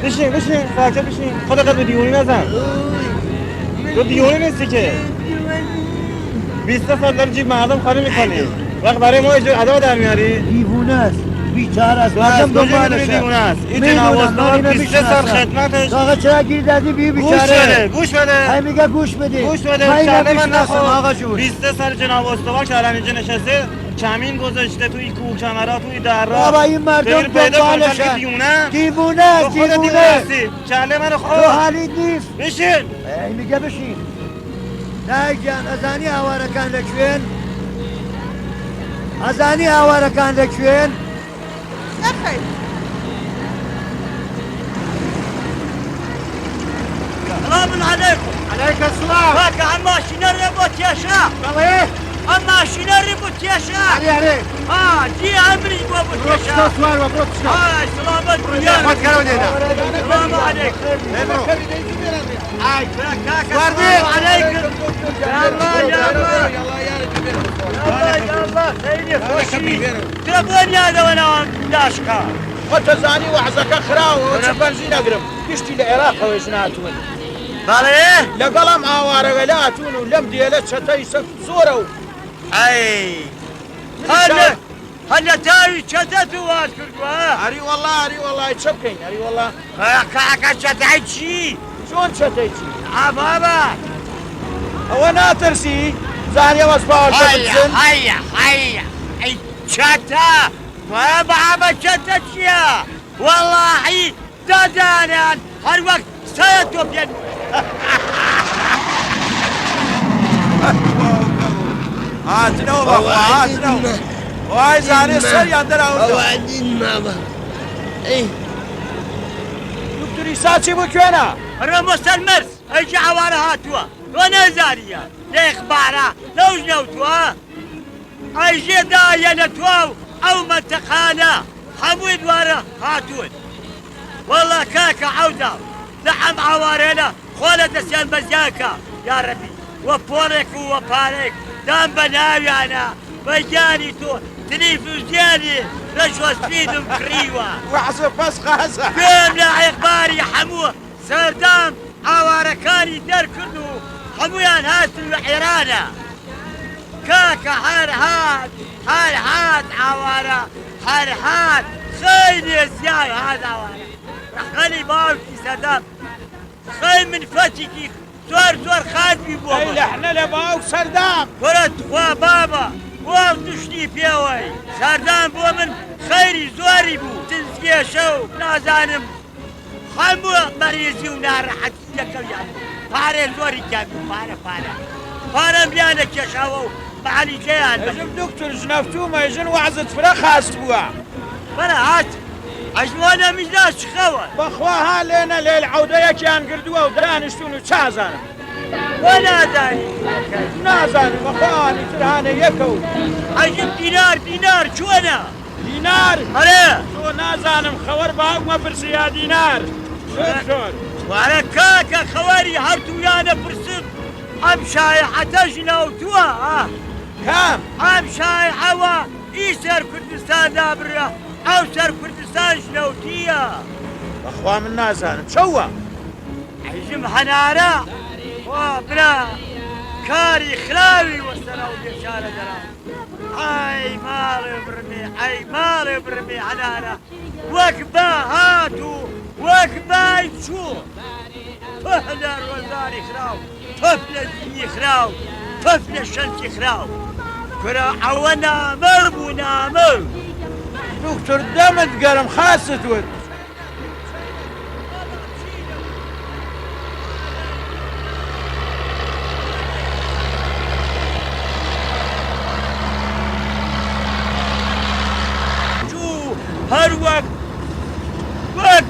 بشین ساکت بشین خودت به دیوونی نزن تو دیوونه نیستی که 20 سال داری جیب مردم خالی میکنی وقت برای ما ادا در میاری دیوونه است بیچاره است مردم دنبالشه دیوونه است این جناب استاد 20 سال خدمتش آقا چرا گیر دادی بی بیچاره گوش بده های میگه گوش بده شرده من نخور آقا جون 20 سال جناب استاد کردن اینجا نشسته کمین گذاشته توی کوه کمرا توی درا بابا این مردم دنبالشه دیوونه چله منو تو خود حالیت نیست بشین میگه بشین نه جان ازانی هوارەکان لەکوێن ئەزانی هاوارەکان لەکوێن نەخەی سلام عليكم عليك السلام هاك عم ماشينەرێ بۆ کێشە بەڵێ ئەم ماشينەری بۆ کێشە علي جی ئەمری بۆ کێشە سوار وبرو تشتغل سلامت خد كلام هنا سلام عليكم هاي السلام عليكم يا الله يا الله يا الله خيري خوشي تبغوني هذا وانا داشكا وتزاني وعزك خراو وبنزين اقرب تشتي العراق ويشناتون بەڵێ لەگەڵم ئاوارەگەلاتون و لەم دێلە چەتەی سەف زۆرە و ئەی هەر لە تاوی چەتەت وات کردووە هەری وەڵڵا چە بکەین هەری وەڵڵا کاکە چەتای چی چۆن چەتەی چی ئابابە ئەوە ناترسی زانیەوە سپاوەڵ بچن هەیە ئەی چەتە بەعابە چەتە چییە وەڵڵاهی دادانیان هەر وەک سەیە تۆ پێن هاتنەوە بەخوا هاتنەوە وای زانێ سەریان دەراوە دکتوری ساچی بۆ کوێنە هەرمە سەرمەرز ئەیجی ئەوانە هاتووە تۆ نەزانیە لێخبارە لەوش نەوتووە ئەیژێ دایە لە تۆ و ئەو مەنتەقانە هەمووی دوارە هاتوون وەڵڵا کاکە عەودا لە ئەم ئاوارێنە خۆ لە دەستیان بەزیاکە یا ڕەبی وە پۆڕێک و وە پارێک دام بە ناویانە بەگیانی تۆ تەلەڤیزیۆنی لە شۆسپیدم کڕیوە وەحزە پەس قازە پێم لە عێقباری هەموو سەردام ئاوارەکانی دەرکرد و هەمویان هاتن لە عێرانە کاکە هەر هات ئاوارە هەر هات خەیلی زیاد هات ئاوارە ڕەخەلی باوکی سەردام خەی من فەتێکی زۆر خاتبی بۆ ئەی لەحنە لە باوک سەردام وەرە تخوا بابە وام توشتی پێوەی سەردام بۆ من خەیری زۆری بوو تنزگێشە و نازانم هەموو مەریزی و ناڕەحەتی دەکەویان پارێ زۆری کامی پارەم بیانە کێشاوە و معالیجەیان ئەژم دکتور ژنەفتومە ژن وەعزت فرە خاست بووە بەرە هات ئەژوانە میزدا چخەوە بەخوا ها لێنە لێل عەودەیەکیان گردووە و دانیشتون و چازانم بۆ نازانی نازانم بەخوانی ترهانە یەکە و ئەژم دینار چۆنە دینار هەرێ تۆ نازانم خەوەر باوکمە پرسیا دینار چۆن وارە کاکە خەوەری هەردوویانە پرسم ئەم شایعەتەش نەوتووە کام ئەم شایعەوە ئی سەر کوردستاندا بڕە ئەو سەر کوردستانش نەوتیە بەخوا من نازانم چەوە حیژم هەنارە برا کاری خراوی وەسەرە و بێچارە دەرا ئای ماڵێ برمێ هەنارە وەک با هات و وەک بای چوو تۆف لە ڕۆژداری خراو تۆف لە دینی خراو تۆف لە شەنکی خراو کورە ئەوە نامەر بوو نامەر دکتۆر دەمت گەرم خاست وت هەر وەک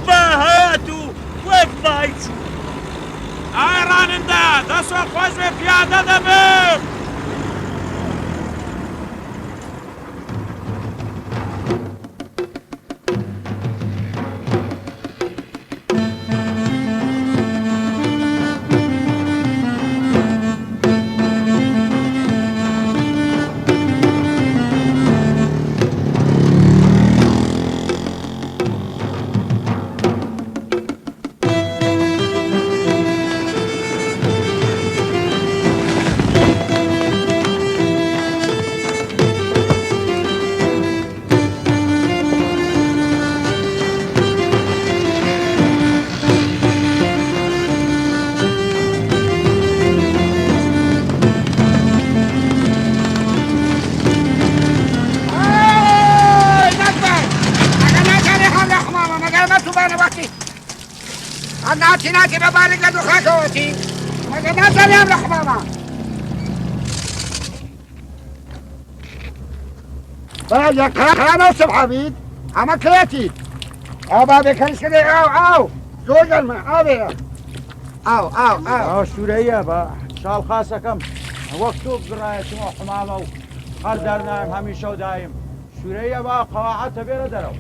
با هات و وەک بای چوو ئای ڕانندا دەسۆ خۆش بێ پیادە دەبم تناتي ببارك قد خاكوتي ما قد سلام لحمامة يا كان وصف حبيب أما كريتي أو بابي كان كده أو زوج الماء أو سوريا با شال خاصكم وقتو قرايتم وحمامه هر درنایم همیشه و دایم سوريا با قواعد تبير درو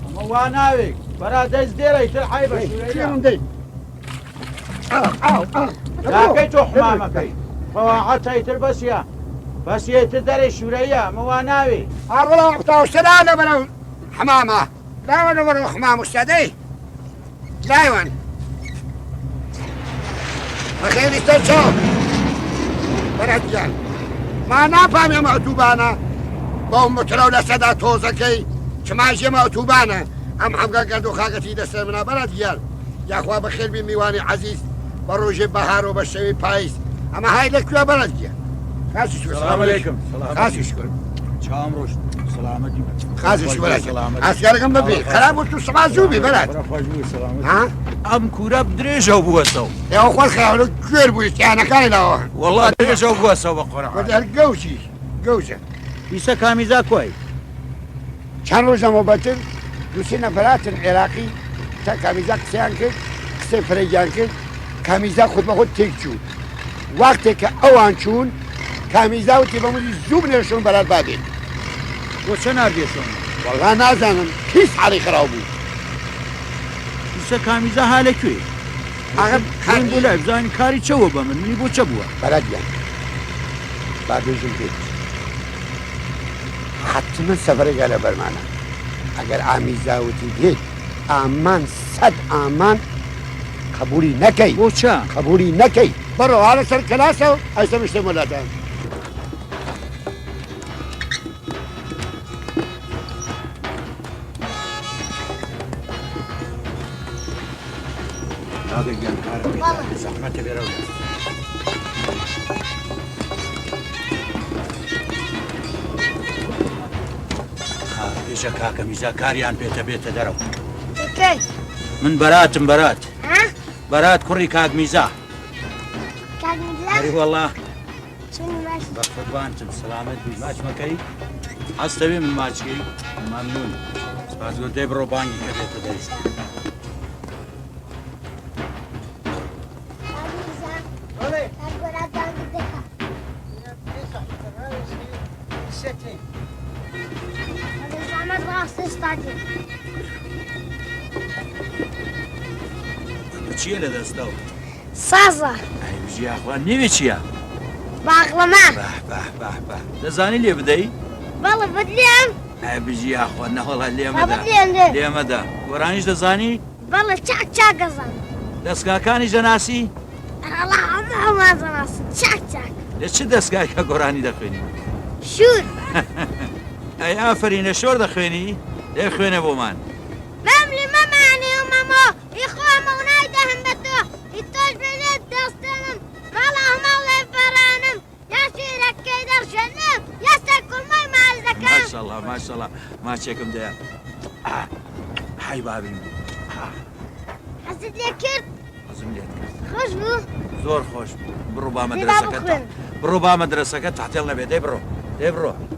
اما واناوي برا دز ديري تلحي بسوريا لا كيتو حمامك قواعد هي تلبسيا بس يتدري سوريا مواناوي أروح بتاع السلالة بلو حمامة لا ولا بلو حمام استدي لا وين أخير استشوف برجال ما نفهم يا معتوبانا بوم مترو لسدا توزكي شماش معتوبانا أم حمقا قدو خاقتي دستر منا برجال يا أخوة بخير بميواني عزيز بروج بهار وبالشوي بايس أما هاي لك يا برجال السلام عليكم خاسي شكر شام روش سلامتي خاسي شكر أسكاركم ببي خراب وشو سبع زوبي بلد ها ام كورا بدريجة وبوسو يا أخوة الخيال كير بويس أنا كان لا والله دريجة وبوسو بقرا بدر جوشة بيسا كاميزا كوي چند روز مبتر دوستی نفرات عراقی تا کامیزا کسیان کرد کسی فریجان کرد کامیزا خود به خود تک چون وقتی که اوان چون کامیزا و تیباموزی زوب نرشون برات بابید وچه نردیشون والله نازانم کیس حالی خراب بود بيسا كاميزا حاله كوي آقا من بولا بزاني كاري چه و بمن مني بو چه بوا بلد یان بابیجون بید حتما سفر گله برمانه اگر آمیزا و تیبید آمان صد آمان قبولی نکی بو چه قبولی نکی برو حالا سر کلاسه و ایسا مشته مولادان هذا جان كاري زحمة بيرو بيشا كاكا ميزا كاريان بيتا درو كيف؟ من برات ها؟ برات كوري كاك ميزا كان اي لا والله شنو ماشي؟ بخفض بانتم سلامت بي ماش مكي حستوي من ماشكي ممنون سباس قلت ديبرو بانجي كبيتا دريس چیه لدستو؟ سازا ای بجی اخوان نیوی چیه؟ باقلما به دزانی لی بدهی؟ والله بدلیم ای بجی اخوان نه والله لی ما مده بدلیم ده لی مده ورانیش دزانی؟ والله چاک ازم دستگاکانی جناسی؟ الله همه زناس چاک لی چه دستگاهی که گرانی دخوینی؟ شور ای آفرین شور دخوینی؟ لی خوینه بو من مملی ممانی و ماما ایخوام اونای دهم به تو ایتاش بزید دستنم مالا همالی فرانم یا شیرکی در شنم یا سکل مای مالزکم ماشاءالله ما چکم ده های بابی حسد لیکرد ازم لیت خوش بو زور خوش برو با زیبا مدرسه بخوین. برو با مدرسه که تحت النبي دبرو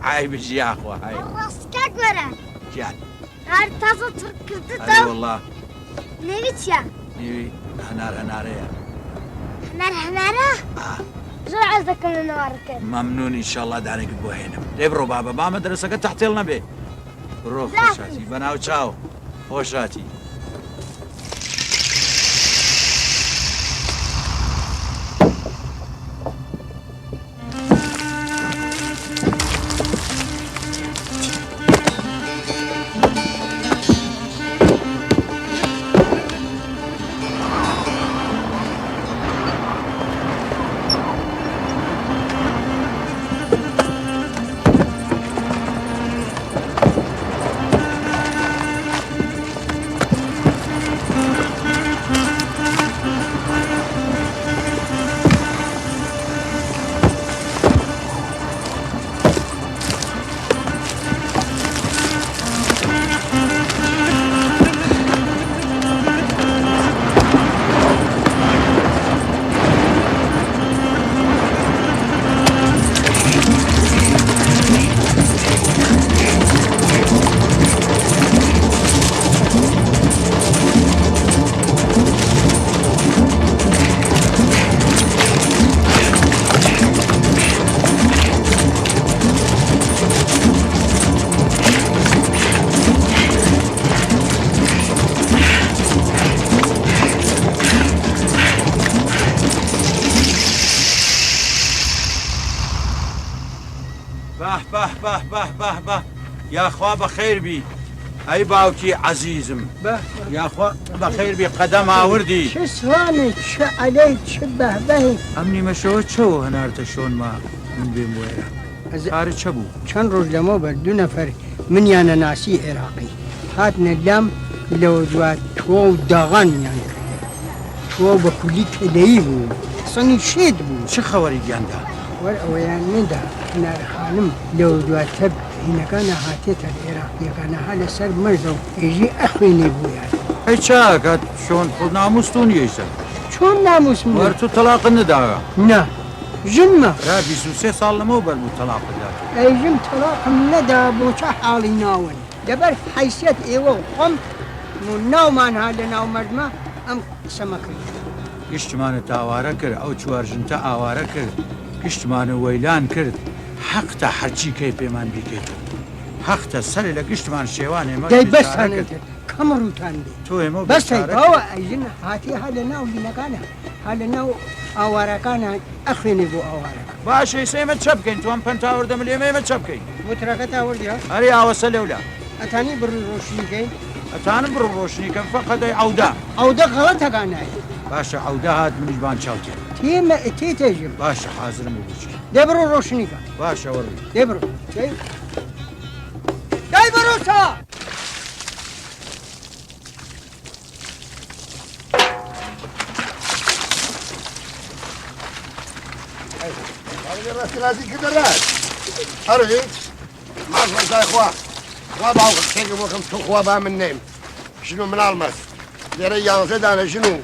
های بجی يا اخوه های راسکا گوره جان هر تازه ترکرد ای تو والله نوی چیا نیوی هناره هناره زور عزكم لنواركن ممنون ان شاء الله دانك بوهينم دبرو بابا با مدرسه که تحت النبي برو لا. خوشاتي بناو تشاو خوشاتي به یاخوا بەخێر بی ئەی باوکی عەزیزم یاخوا بەخێر بی قەدەم ئاوردی چه سوانی چه عەلەی چه بەهبەهی ئەم نیمەشەوە چەوە هەنارتە شۆنما من بێم وێرە کارت چە بوو چەند ڕۆژ لەمە بەر 2 نەفەر منیانە ناسی عێراقی هاتنە لام لەوە دوات تۆ و داغانیان کرد تۆ بە کولی کلەیی بوو سەنی شێت بوو چه خەوەری گیاندا وەر ئەوەیان نەدا هەنار خانم لەوە دواتە هینەکانە هاتێتە عێراقیەکانەها لەسەر مەرزە و ئێژی ئەخوێنێ بوویان ئەی چاکات شۆن خۆ ناموستون یەیسە چۆن ناموسم وەر تو تەلاقت نەداوە نا ژنمە را 23 ساڵ لەمەوە بەربوو تەلاقت دات ئەیژم تەلاقم نەدا بۆ چە حاڵی ناون لەبەر حیسیەت ئێوە و خۆم ناومان ها لە ناو مەردمە ئەم قسەمە کرد گشتمانە تاوارە کرد ئەو چوارژنتە ئاوارە کرد گشتمانە وەیلان کرد حەقتە هەرچی کەی پێمان بیکەیت حەقتە سەرێ لە گشتمان شێوان ئێمە دەی بەستان کەم ڕووتان بێ تۆ ئێمە بەستەی ئەوە ئەیژن هاتی ها لە ناو لینەکانە ها لە ناو ئاوارەکانە ئەخوێنێ بۆ ئاوارەکە باشە ئێمە چە بکەین توان پەنتاوەردە ملێمە ئێمە چە بکەین وترەکە تاوەردیە هەرێ ئاوەسە لەولا ئەتانی بڕی ڕۆشنیکەین ئەتانم بڕ ڕۆشنیکەم فەقەدەی ئەودا ئەودە غەڵەتەکانایە باشە ئەودا هات منیشبان چاوتێ تێمە تێژم باشە حازرم بچی دەبڕۆ ڕۆشنیکە باشە وەڕووی دەبڕۆ دای بڕۆ چا راستی کردەرات هەروی مازای خوا خوا باوکم تێگە بۆکەم تۆ خوا با من نێم ژن و مناڵمەس لێرە 11 دانە ژن و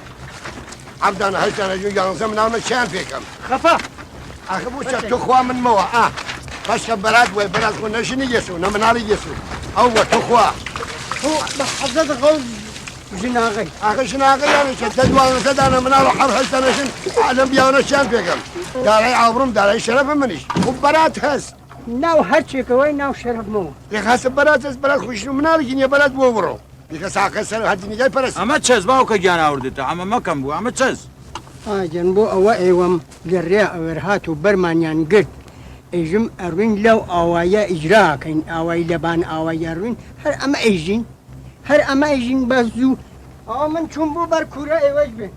عەبدانە 8 دانە ژن و 11 مناڵمە چیان پێکەم خەفا ئاخە بۆ چە تۆ خوا منمەوە باشکە بەرات وێ بەرات خۆ نەژنی گەسو نە مناڵی گەسو ئەو بە تۆ خوا تۆ بە حەزەت غەڵ ژناغی ئاخە ژناغە یانێکە دە 12 دانە مناڵ و 8 دانە ژن لەم بیاوانە چیان پێکەم دارای ئاوڕم دارای شەرەفە منیش خوب بەرات هەست ناو هەرچێکەوەی ناو شەرەفمەوە یخەسە بەرات هەست بەرات خوشن و مناڵێکی نییە بەرات بۆ بڕۆ دیکە ساقە سەر هەردینیگای پەرست ئەمە چەس باوکە گیان ئاوردێتە ئەمە مەکەم بوو ئەمە چەس ئاجان بۆ ئەوە ئێوەم گەڕێ ئەوەر هات و بەرمانیان گرت ئێژم ئەڕوین لەو ئاوایە ئیجراکەین ئاوای لەبان ئاوای ئەڕوین هەر ئەمە ئەیژین هەر ئەمە ئەیژین بە زوو ئەوە من چوون بوو بەرکوورە ئێوەش بێ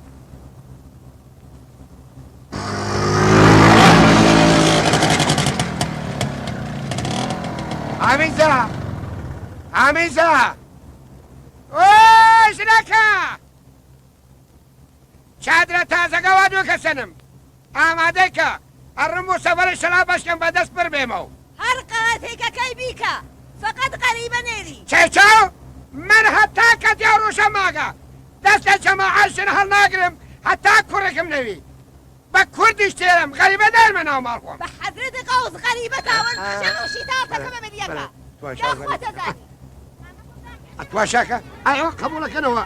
ئامیزە ئامیزە ئۆی ژنەکە چادرە تازەگەوا دووکەسەنم ئامادەیکە ئەڕم بۆ سەفەرە شەلا بەشکەم بەدەست بڕ بێمەوە هەر قەڵەتێکەکەی بیکە فقط غەریبە نێری چێچاو من هەتا کە دیا ڕۆژە ماگە دەست لە جەماعەتشن هەڵ ناگرم هەتا کوڕێکم نەوی بە کوردیش تێرم غەریبە دەرمە ناو ماڵخۆم بە حەزرەتی قەوز غەریبە تاوەن شەڕوشی تاوتەکەمە مەریەکە داخواتەزانی ئەتواشاکە ئەوە قبولەکەنەوە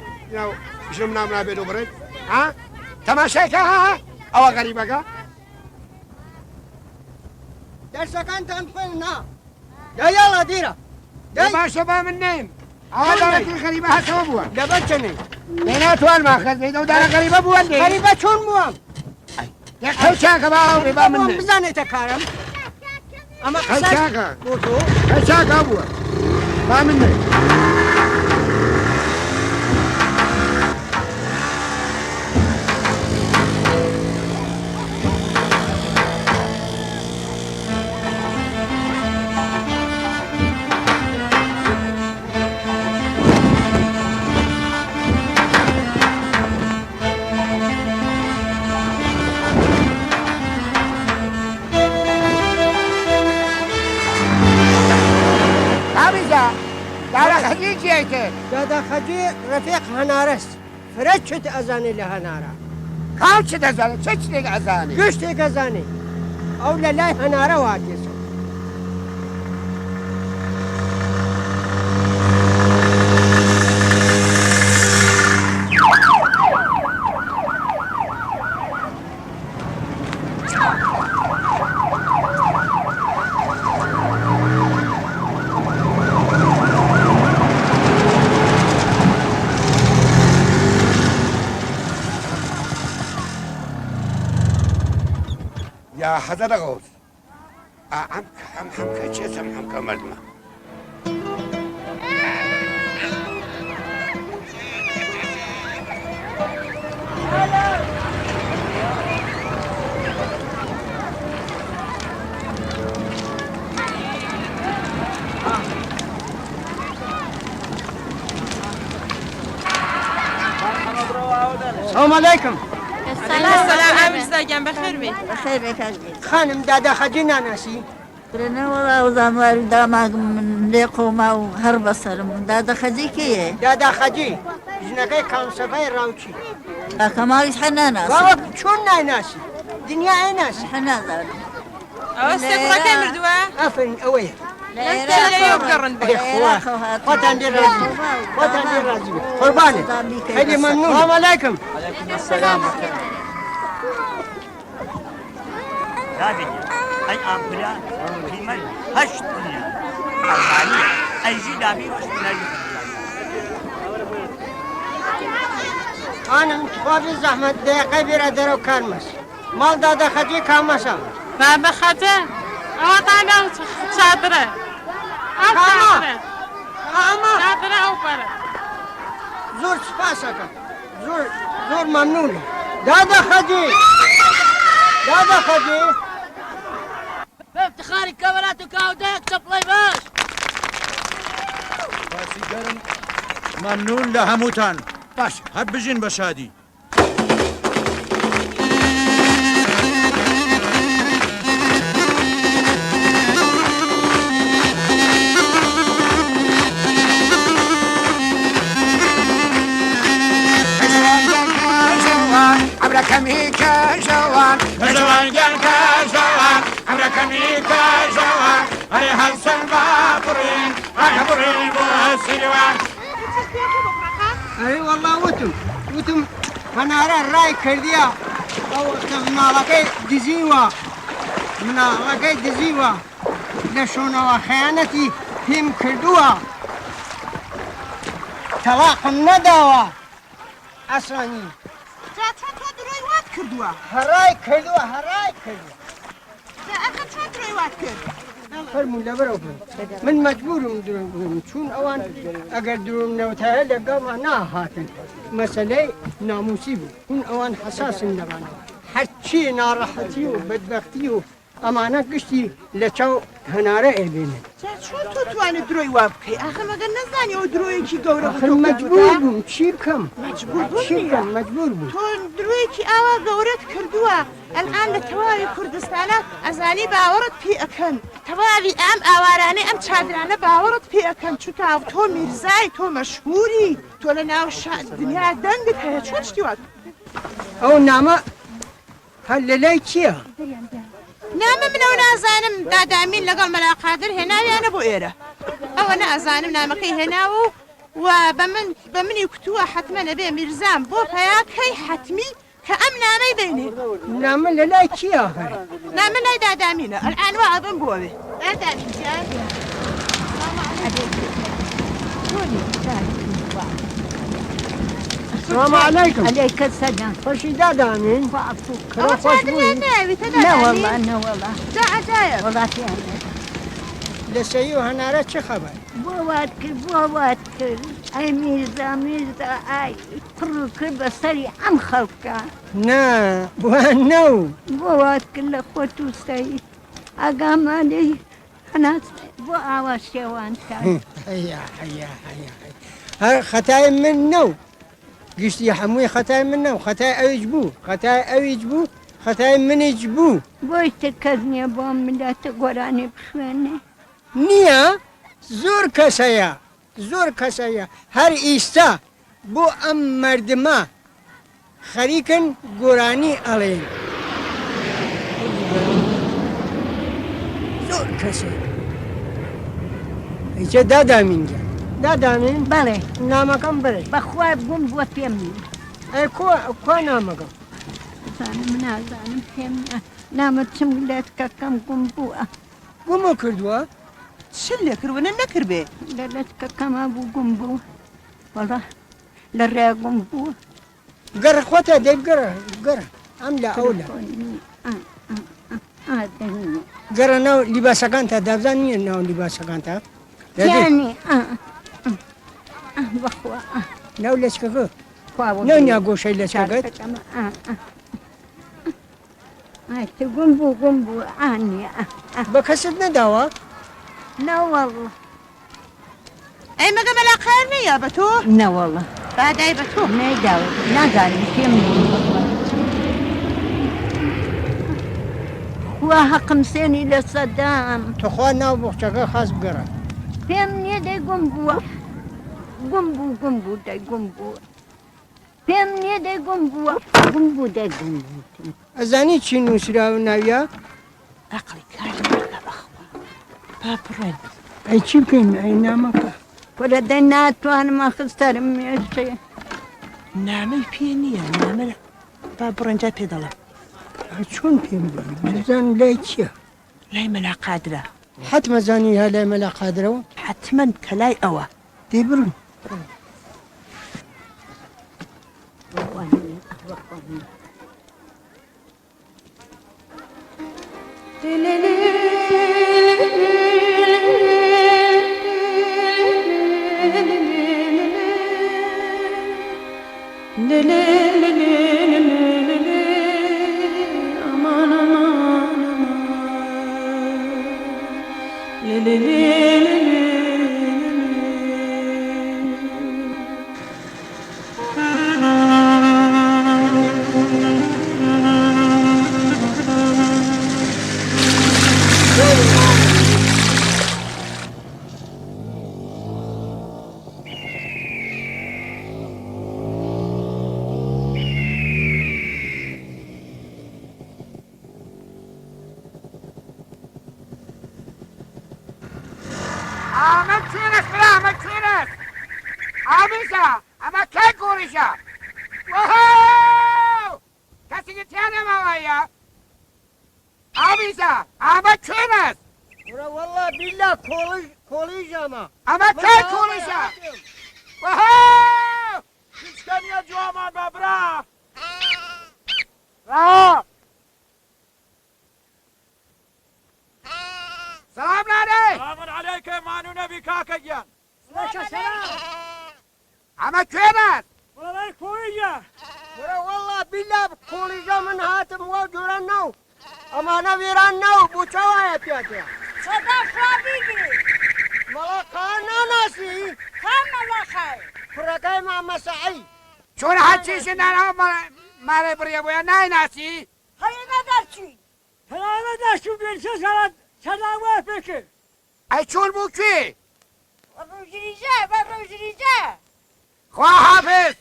ژم نام نابێت و بڕێت تەماشایکە ئەوە غەریبەکە دەرسەکانتان خوێن نا دایاڵا دیرە باشە با من نیم ئەوە دارەتی غەریبە هەتەوە بووە لەبەر چنێ لێ ناتوانما خەزێتە و دارە غەریبە بووە دێ غەریبە چۆن بووم ئەو چاکە با ئەو با من نیم بزانێتە کارم ئەمە چاکە بۆ تۆ چاکە بووە با من نیم داداخەجێ ڕەفێق هەنارەست فرە چت ئەزانێ لە هەنارە کاڵ چ دەزانێت چ شتێک ئەزانی گشتێک ئەزانێ ئەو لە لای هەنارە واتێسە يا حضر غوث ئەم حەمکە چێتم حەمکە مەردمە السلام عليكم. السلام عزیزم بخیر بی. بخیر بکردی. خانم دادا خجی ناناسی. برنه والله وزانوار داماغ من لیقوما و هر بسرم دادا خجی کیه؟ دادا خجی. جنگه کامسفای راوچی. کمالیش حناناس. بابا چون ناناسی؟ دنیا ایناسی. حناناس. استقرا كامل دوا. آفرین اوه. لا يقرن بي. وطن دي رازي. وطن دي رازي. قرباني. هيدي ممنون. السلام عليكم. عليكم السلام. هذه أي أمبلا في مل هشت دنيا أربعين أي زيد أبي وشنا أنا متخابي زحمة دقيقة برادر وكرمس. مال دادا خجي كامسا. بابا خاطر. أنا شاطرة. كاما. كاما. شاطرة أو برا. زور سپاسك. زور ممنون. دادا خجي. دادا خجي. بافتخاري كاميرات وكاودك تبلاي باش. ممنون لهموتان. باش هەر بژین بە شادی. عبركمي كجوان جوان گیان کە جوان ئەمرەکەمی کە جوان هەرێ هەڵسەن باپڕین ئەبڕین بۆ سیروان. أي والله وتم هنارا راي كرديا أو منالكي دزيوا لشونا وخيانتي هم كردوا طلاق نداوا أصلاني چون تو دروی وات کردوا. هراي كردوا أخذ چون دروی وات کرد. فرمو لبرو من مجبور درون چون اوان اگر درون نوتاه لقا نا هاتن مسئله ناموسی بود اون اوان حساس نبانه هرچی ناراحتی و بدبختی و امانت گشتی لچو هناره ایبینه چون تو توانی دروی وات کی؟ آخه مگر نزنی او دروی کی گوره بود. آخر مجبور بوم چی کم مجبور بود. بود تو دروی کی آوا گورت کردوا. الآن لتوالي كردستانا أزاني باورت في أكن توالي أواراني شادرانة باورت في أكن شو كاو تو ميرزاي تو مشهوري تو لنا الدنيا دنقت هي شو تشتوات او نامه هل چیه؟ نعم من أنا أزانم دادامين لقال ملا قادر هنا أنا بو إيره أو أنا أزانم نامكي هنا وبمن يكتوها حتما نبي ميرزان بو فياكي حتمي كأم نامي بيني نامه للاي چیه آخر؟ نعم لا دادامين الآن وأظن بوبي دادامين السلام عليكم. عليك السلام. خوشي دادامين. أو تادري ناوي تدادامين. لا والله أنا والله. دا عجايب. والله في أنا. لسيو هناره چه خبر؟ بوات كر. أي ميرزا أي كر بسري عم خلقه. نا بوانو. بوات كل أخوته سي. أقام علي أنا بو عواش يوان كان. هيا هر خطاي منو. قشتي حموي خطاي منو خطاي أو يجبو خطاي من يجبو. بوي تكذني بوم من تقولاني بشويني. نيا زور كسايا هر إيستا بو أم مردما خريكن قراني علينا زور كسايا إيجا دادامين دادامين بله نامكم بله بخواب قم بو فيمني. أي كوا نامكم زانم فيمني. نامت سمولات كم قم بو. قمو كردوا شلة كرونا نكر به. لك كم أبو قم بو. والله للرا قم بو. قرا خوتا ديب قرا أم لا أولا گەڕە ناو لیباسەکان تا دابزان نییە ناو لیباسەکان تا يعني بخوا ناو لەچکەکە نانیا گۆشەی لەچکەکەت قنبو عني بە کەست نەداوە لا والله ئەی مەگە مەلاقەیان نییە بە تۆ لا والله بادای بە تۆ نەیداوە نازانم پێم خوا حەقم سێنی لە سەدام تۆخوا ناو بۆخچەکە خاص بگەڕە پێم نییە دەی گوم بووە گوم بوو دەی گوم بووە پێم نییە دەی گوم بووە دەی گوم بوو ئەزانی چی نووسراوە ناویە عقلی کاری مەکە بەخوا با بڕێن ئەی چی بکەین ئەی نامەکە کورە دەی ناتوانم ئەخستەرم مێشتێ نامەی پێ نییە نامە با بڕەنجا پێ دەڵێم چۆن پێم بزان لای چییە لای مەلاقادرا حتمە زانی هە لای مەلا قادرەوە حتمەن کە لای ئەوە دێ بڕن ئەمە چێنەس برا ئەمە چێنەس ئامیسا ئەمە کەی گۆڕیشە کەسێکی تیانەماوەیە ئامیسا ئەمە چێنەس وەڵا بیلا کۆڵیژەمە ئەمە کەی کۆڵیشە هیچکەنیە جووامان بە برا سلام نانێ سلامون عەلەیکە مانو نەبی کاکە گیان ئەمە کوێنەس وەڵای کۆیە وەڵا بیلا کۆڵیژە من هاتم وە جۆرە ناو ئەمانە وێران ناو بووچەوایە پێاتەیە صدا خوابیگی وەڵا قان ناناسی خان مەلاقای کوڕەکەی مامەسەعی چۆن هەرچیشی نانەوە مارێ بڕیە بۆیە نایناسی هەیە نەدەرچی هەڵامە دەشت و بێنچە سەرەت سەداوە پێکرد ئەی چۆن بوو کوێ ڕۆژریجە بە ڕۆژریجە خوا حافظ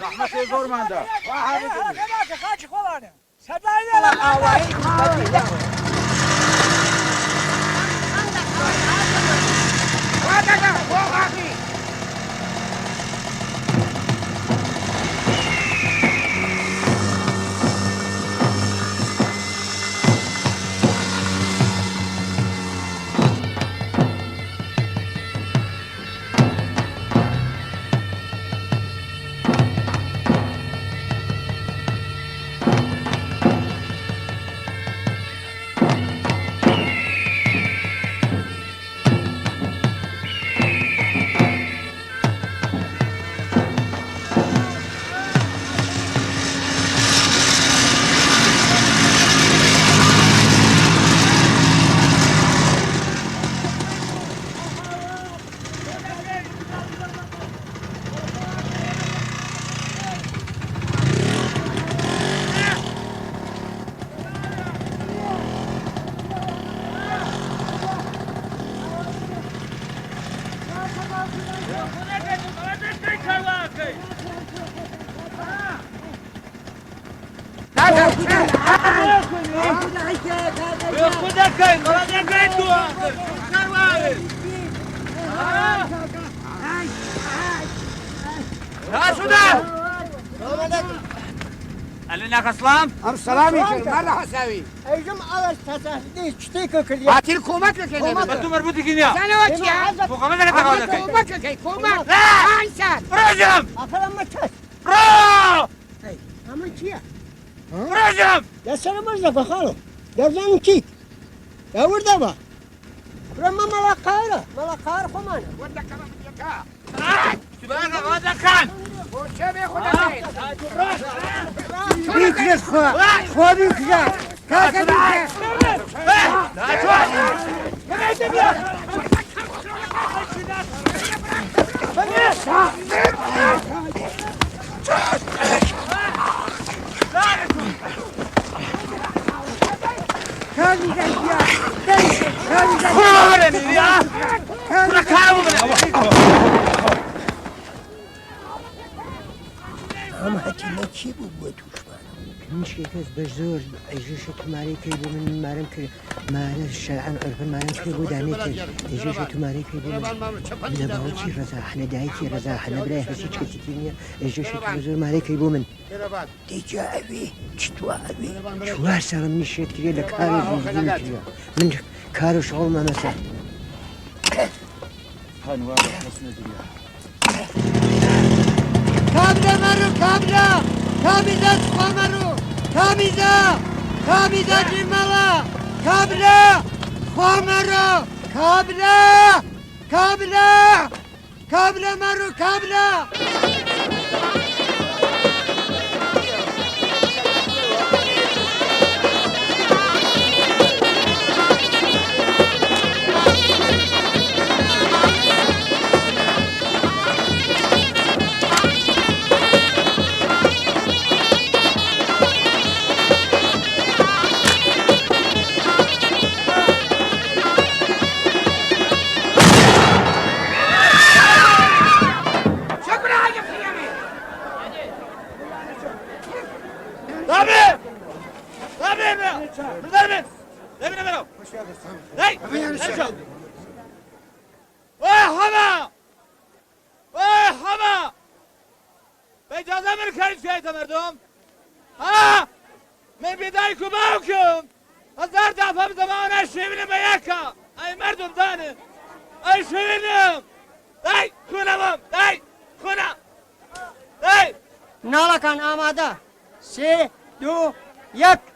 ڕەحمەتی زۆرماندا خاچی خۆڵانە سەدای لێرە ئاوایی خوا دەگە خوا حافظ ئەلێناکە سڵام ئەم سەلامی کرد مەرە حەساوی ئەیژم ئەوەش تەسەحدی شتێکە کردی هاتیر کۆمەکەکەی بە تو مەربوطێکی نییە زانەوە چییە بۆقەمە دەکە تەقاو دەکەی کۆمەکەکەی کۆمەک ئانسان ڕۆژم ئەخەرەمە چەس ڕۆ ئەمە چییە راجم دەسەرە بەش دەکە خاڵۆ دەبزانم چیت داوردەبە فرەمە مەڵەقارە مەڵەقار خۆمانە سبحان الله كان بیکرێت خۆ بیکرە کاکە بیکرە ئەم هەتیمە چی بوو بۆ تووشمان منشێکەس بە زۆر ئەژێشە تومارەی کرد بۆ من مارم کرد مارە شەرعەن عرفەن مارم کرد بۆ دانێ کرد ئەژێشە تومارەی کرد بۆ من لە باوکی ڕەزا حەنە دایکی ڕەزا حەنە برای هەرچی کەسێکی نییە ئەژێشە تو زۆر مارەی کرد بۆ من دەیجا ئەوێ چتووە ئەوێ چوار ساڵە منی شێت کرێ لە کارە زیندگی کردووە من کار و شەغڵ مەمەسە کابرا مرو کابرا کامیزا چخوا مرو کامیزا جیمالا کابرا خوا مرو کابرا مرو کابرا مردم ها من بدايكم معكم هزار دفعة بزمان شبنا بياكا اي مردم دانه اي شبنم داي خونمم داي خونه داي ناڵەکان ئامادە 3 2 1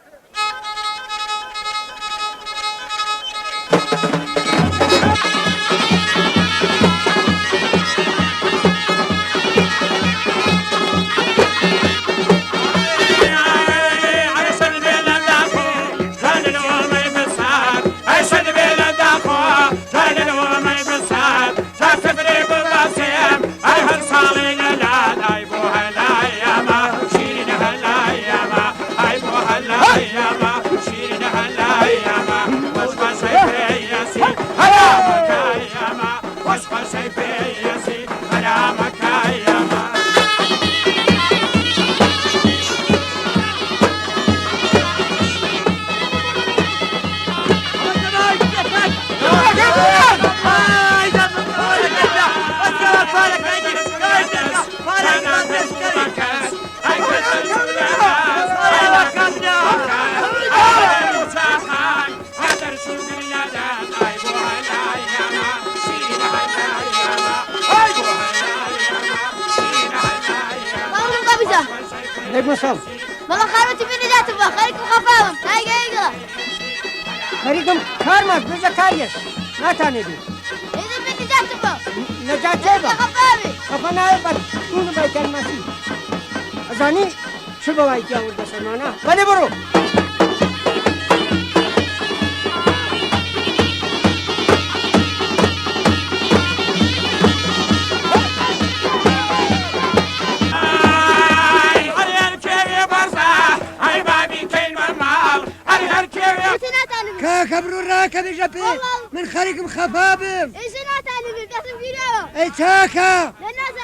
مسام والله خاربتي مني لا تبغى خليكم خفاهم هايقا خليكم كارمك بزا كاريس ما تاني دي إذا مني لا تبغى نجات تبغى خفافي خفانا يبقى كونو بايكال ماسي أزاني شو بوايكي أول بسرمانا بني برو كبروا راكب جبي من خليكم خفابم ايش ناتاني من قسم كيلو اي تاكا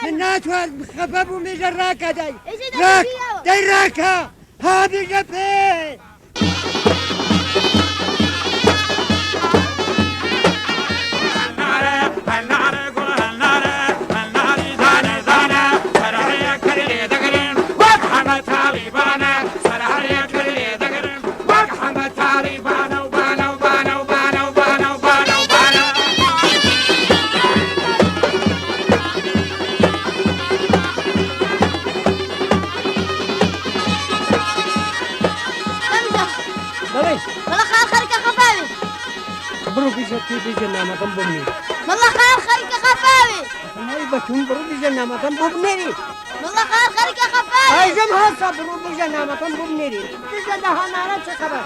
من ناتوا خفاب وميجا راكا داي راك داي راكا هابي جبي برو بيجي نامكم بمنيري والله خير خلق خفاوي هاي بتون برو بيجي نامكم بمنيري والله خير خلق خفاوي هاي جمها صبرو بيجي نامكم بمنيري بيجي ده نارا شكرا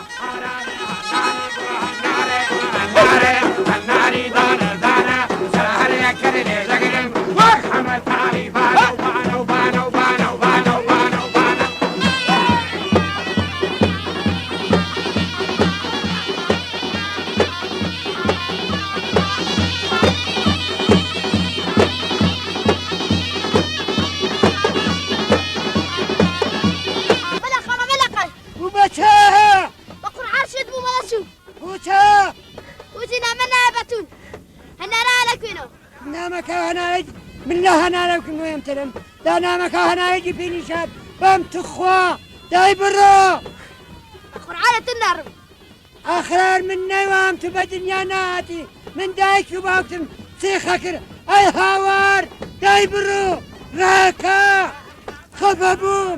وبتاها بقر عرشد مو ملسو وتا وتنا منا بتون هنا لا لك وينو نامك هنا يجي بالله انا لكم وين تلم لا نامك هنا يجي فيني شاب بمت اخوا داي برا بقر عالة النار اخرار من نوام تبدنيا ناتي من دايك وباكتم سيخكر اي هاوار داي برو راكا خفبون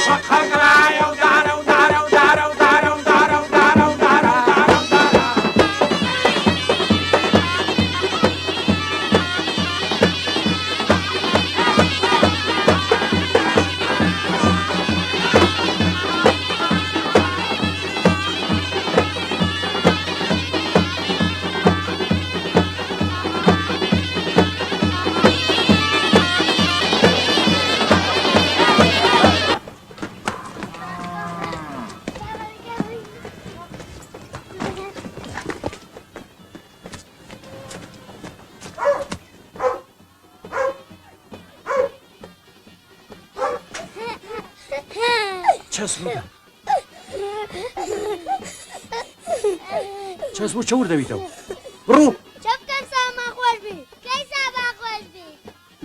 چەسبوو چە وردەبیتەوە ڕوو شفتن ساما خوش بي كي سابا خوش بي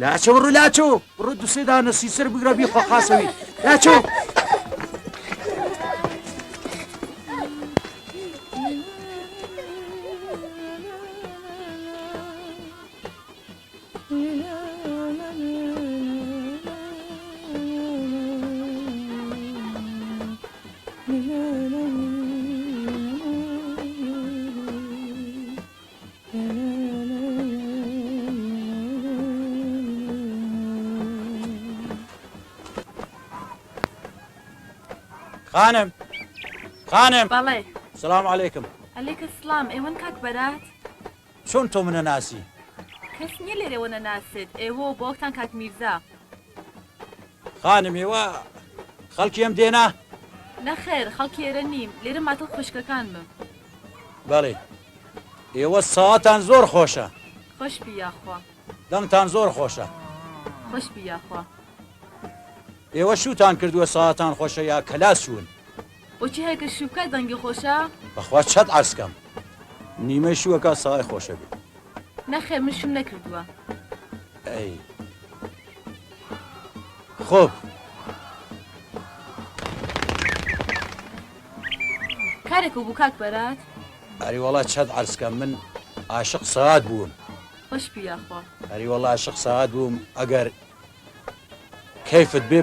لاچە ڕوو لاچۆ ڕوو دوسێدانە سیسەر بگرە بی خۆخاسەوی لاچۆ خانم بەڵێ سلام علیکم ئەلیکە سلام ئێوەن کاک بەرات چۆن تۆ منە ناسی کەس نییە لێرەوە نەناسێت ئێوە بۆکتان کاک میرزا خانم ئێوە خەڵکی ئەم دێنا نەخێر خەڵکی ئێرە نیم لێرە ماتڵ خوشکەکانمم بەڵێ ئێوە ساواتان زۆر خۆشە خۆش بیاخوا دەنگتان زۆر خۆشە خۆش بیاخوا ئێوە شوتان کردووە ساواتان خۆشە یا کەلاس شوون بۆچی هەیەکە شوکە دەنگی خۆشە بەخوا چەت عەرزکەم نیمە شووەکە ساوای خۆشە بێت نەخێر من شوم نەکردووە ئەی خۆب کارێک بوو کاک بەرات ئەریوەڵا چەت عەرزکەم من عاشق سەعات بووم خۆش بیاخوا ئەریوەڵا عاشق سەعات بووم ئەگەر کەیفت بێ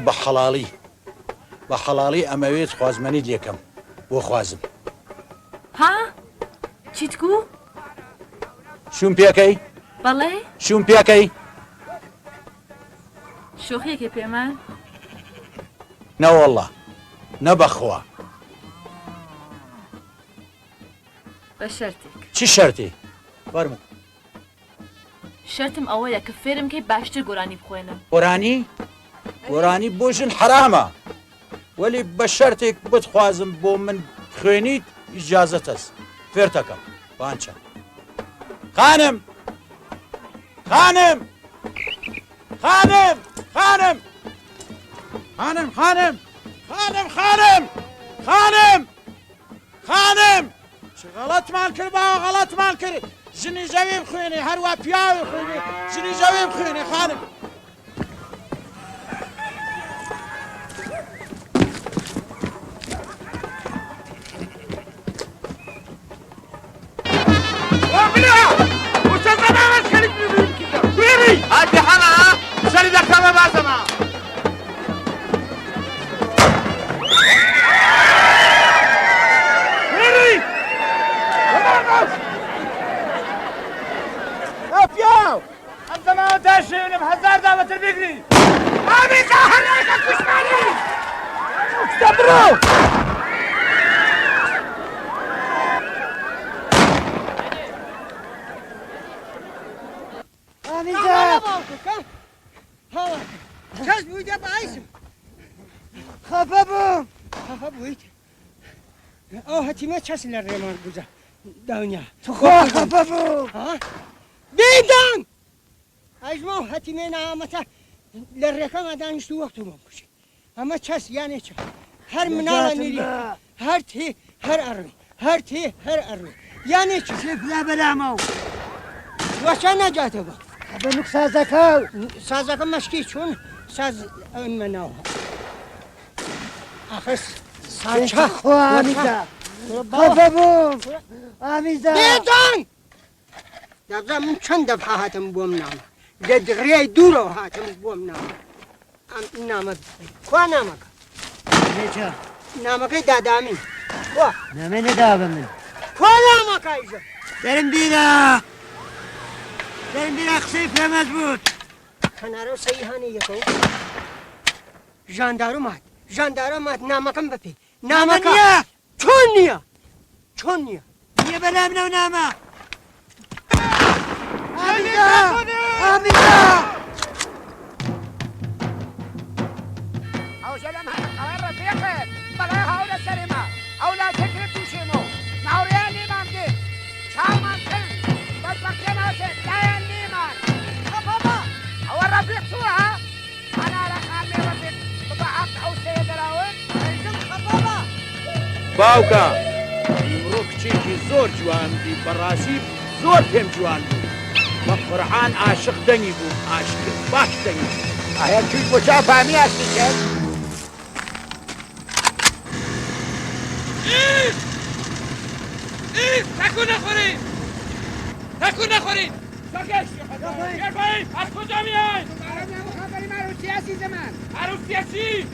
بە حەڵاڵی ئەمەوێت خوازمەنی لێکەم بۆ خوازم ها چیتگو شوم پێکەی بەڵێ شوم پێکەی شۆخیەکێ پێمان نەوەڵڵا نەبەخوا بە شەرتێک چی شەرتی فەرموو شەرتم ئەوەیە کە فێرم کەی باشتر گۆرانی بخوێنم گۆرانی بۆ ژن حرامە وەلی بە شەرتێک بتخوازم بۆ من خوێنیت ئیجازەت هەست فێرتەکەم بانچە خانم چ غەڵەتمان کرد باوە غەڵەتمان کرد ژنی ژەوی بخوێنی هەروە پیاوی خوێنی ژنی ژەوی بخوێنی خانم هاتي حنا سالي ذا كما بازما داشتیم 1000 دعوت بگیری آمیزا هر یک کشمانی برو آمیزا کس بوده باعثم خفه بوید او حتیمه کس لرمان بوده دنیا تو خواه خفه بو دیدم اجمع حتیمه نامتا لرکم ادانش تو وقت رو بکشه اما کس یعنی چه هر منال نیری هر تی هر اروی یعنی چه شفله بلامو وچه نجاته با به نک سازکو سازکم مشکی چون ساز اون مناو آخر چه خواه آمیزا خفه بو آمیزا دیدن دبزا من چند دفعه هاتم بوم نام لدریای دورو هاتم بوم نام ام نامه خواه نامه نیچه نامه دادامی خواه نمه ندابه من خواه نامه ایجا بریم بیره خسیف مزبوط کنارو سیحانی یکو ژاندارم مات نامکم بپی نامکم نیا چون نیا نیه بلام نو نامه آمیزا او جلم هر رفيقه بلا هاولا سلمة او لا تكرب توشيمو ناوريا نيمان دي شامان تن بطبقنا لا نيمان بابا او الرفيق سوها انا رقامي رفيق ببعض او سيدراون بابا باوکە ئیمڕۆ کچێکی زۆر جوان بی بەڕاستی زۆر پێم جوان بوو بە قورعان عاشق دەنگی بوو عاشق باش دەنگی بوو ئایا توی بۆ چا فامی هەستی کرد نکن نخورین ساکت بیار پایین از کجا میای عروس سیاسی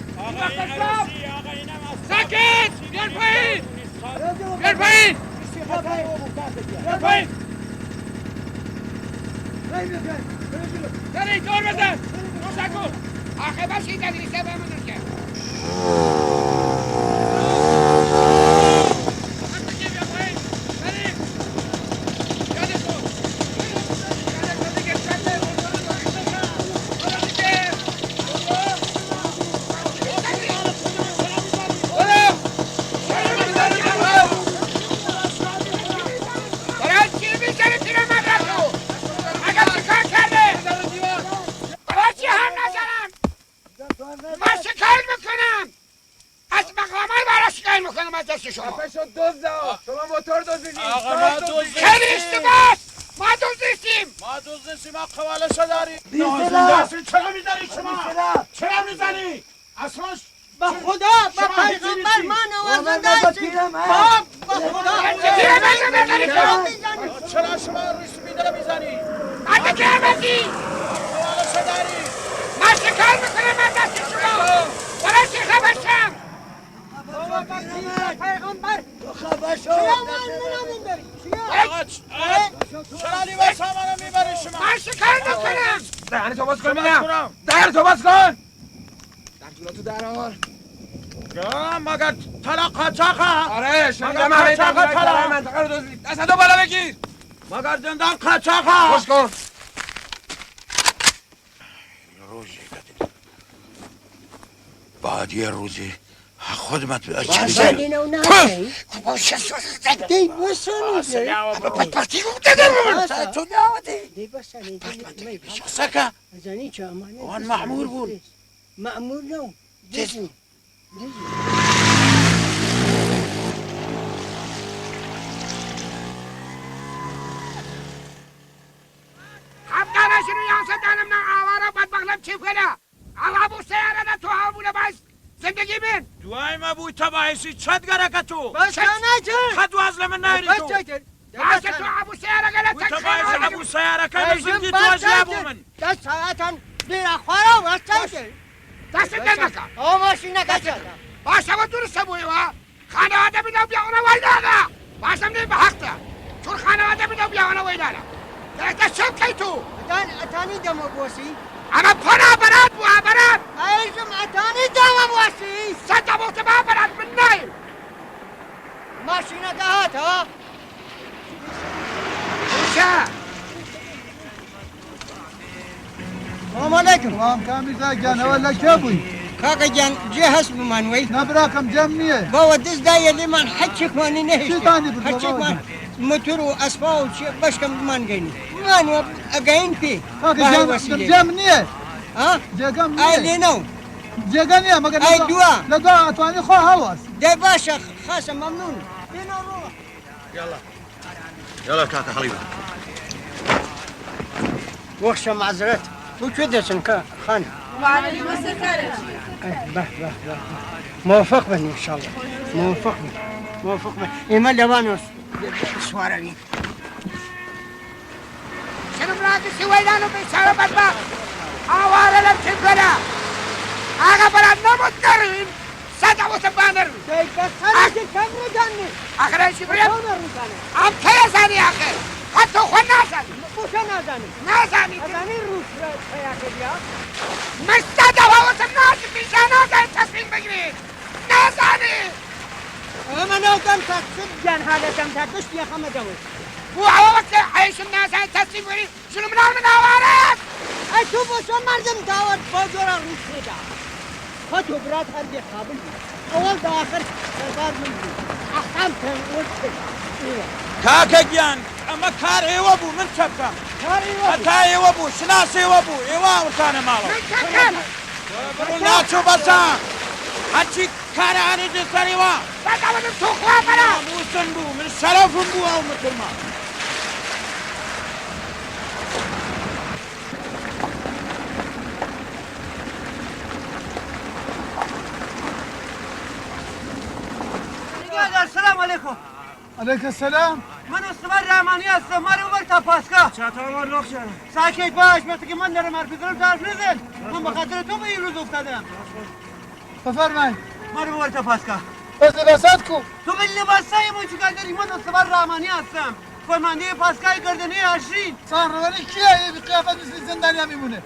ساکت بیار پایین سری دور بزن روشن کن آخه باشی تدریسه بمونون که شما موتور دزدیدید خیلی اشتباه ما دزدیدیم ما قوالشو داریم چرا میزنی شما؟ چرا میزنی؟ اصلا با خدا با پیغمبر ما نوازن داشتیم با خدا چرا شما روی سپیده میزنی؟ ما تکرمتی قوالشو داریم ما شکار میکنم من دست شما ولی چی خبرشم پیغمبر خبر شو چرا من داری؟ چرا لیوان سامانو میبری شما؟ من شکار میکنم دهن تو باز کن میدم دهن تو باز کن تو درار مگر طلاق قاچاقه آره شنیدم همه طلاق منطقه رو دزدید دست دو بالا بگیر مگر زندان قاچاقه خوش کن بعد یه روزی خودمت باشنی نو نمی باشه سوزه دی باشنی بدبختی رو دادم تو نامدی دی باشنی دی سکه زنی چه امانه وان معمور بود معمور نو دیزی حقا شنو یاسه دانم نه آوارا بدبخلم چی کنه آقا بو سیاره ده تو همونه باز زندگی من دوای ما بوی تباهیسی چد گرکه تو باشنه چه خد وزل من نایری تو باشه تو ابو سیاره گله بوی تباهیسی ابو سیاره که زندگی تو از لابو من دست ساعتان بیره خوارا واسه دست دل نکن او ماشینه کچه باشه و درسته بوی و خانواده بیدو بیا اونا ویدانا باشم نیم به حق ده چون خانواده بیدو بیا اونا ویدانا تحت شبكيتو أتاني دم أبوسي أنا بنا براد وعبراد أيجم أتاني دم أبوسي صدموا تبابراد بالنايم ماشينا دهات ها وشا السلام عليكم وام كامل زاجانا ولا كابوي كاكا جان جهز بمانوي نبراكم جمنيه بوا دز داي اللي من حجك ماني نهي شو تاني بالضبط؟ حجك مان مترو أسفاو باش كم مان جيني مانو أجاين فيه كاكا جمنيه ها جاكم أي لينو جاكنيه ما قد أي دوا لا دوا أتواني خو هواس ده باشا خاصة ممنون يلا يلا كاكا حبيبي وخشة معذرات وشو دسن خان وعليكم السلام. به موفق بني ان شاء الله موفق بني ايما لبانوس سوارني شنو مراكز سويلانو بيشارة بدبا عوارة لم تنفلا آغا براد نمت نرين صدموا تبانر أخي كم رجعني آخر شبريم عم كيا زاني آخر حتى خو نازاني مش نازاني نازاني نازاني روس يا كديا مستدى هو تناس بيشانا زي تصميم بجري نازاني اما لو كم تكسب جان هذا كم تكسب يا خمدوي وعوضك عيش الناس زي تصميم بجري شنو من عوارات اشوفوا شو مردم داود بجورا روس كده خطو برات هردي قابل اول باخر سرقار مني احكام كان وقت كاكا جان اما كار ايوه بو من شبكه حتى ايوه بو شناس ايوه بو ايوه وكان مالو لا شو بسا حتى كار اني دسريوا بدا من تخوا بلا مو سنبو من شرف بو او مثل ما السلام عليكم. عليك السلام. من استمر رحمانی هستم. من رو تا پاسکا. چطور ما لخ شدم ساکت باش. مثل که من دارم حرف بزنم طرف نزن. من به خاطر تو به این روز افتادم. بفرمایید. من رو تا پاسکا. بس لباسات کو. تو به لباسای من چیکار داری؟ من استمر رحمانی هستم. فرمانده پاسکای گردنی ارشین. سانروانی کیه؟ به قیافت مثل زندانی میمونه.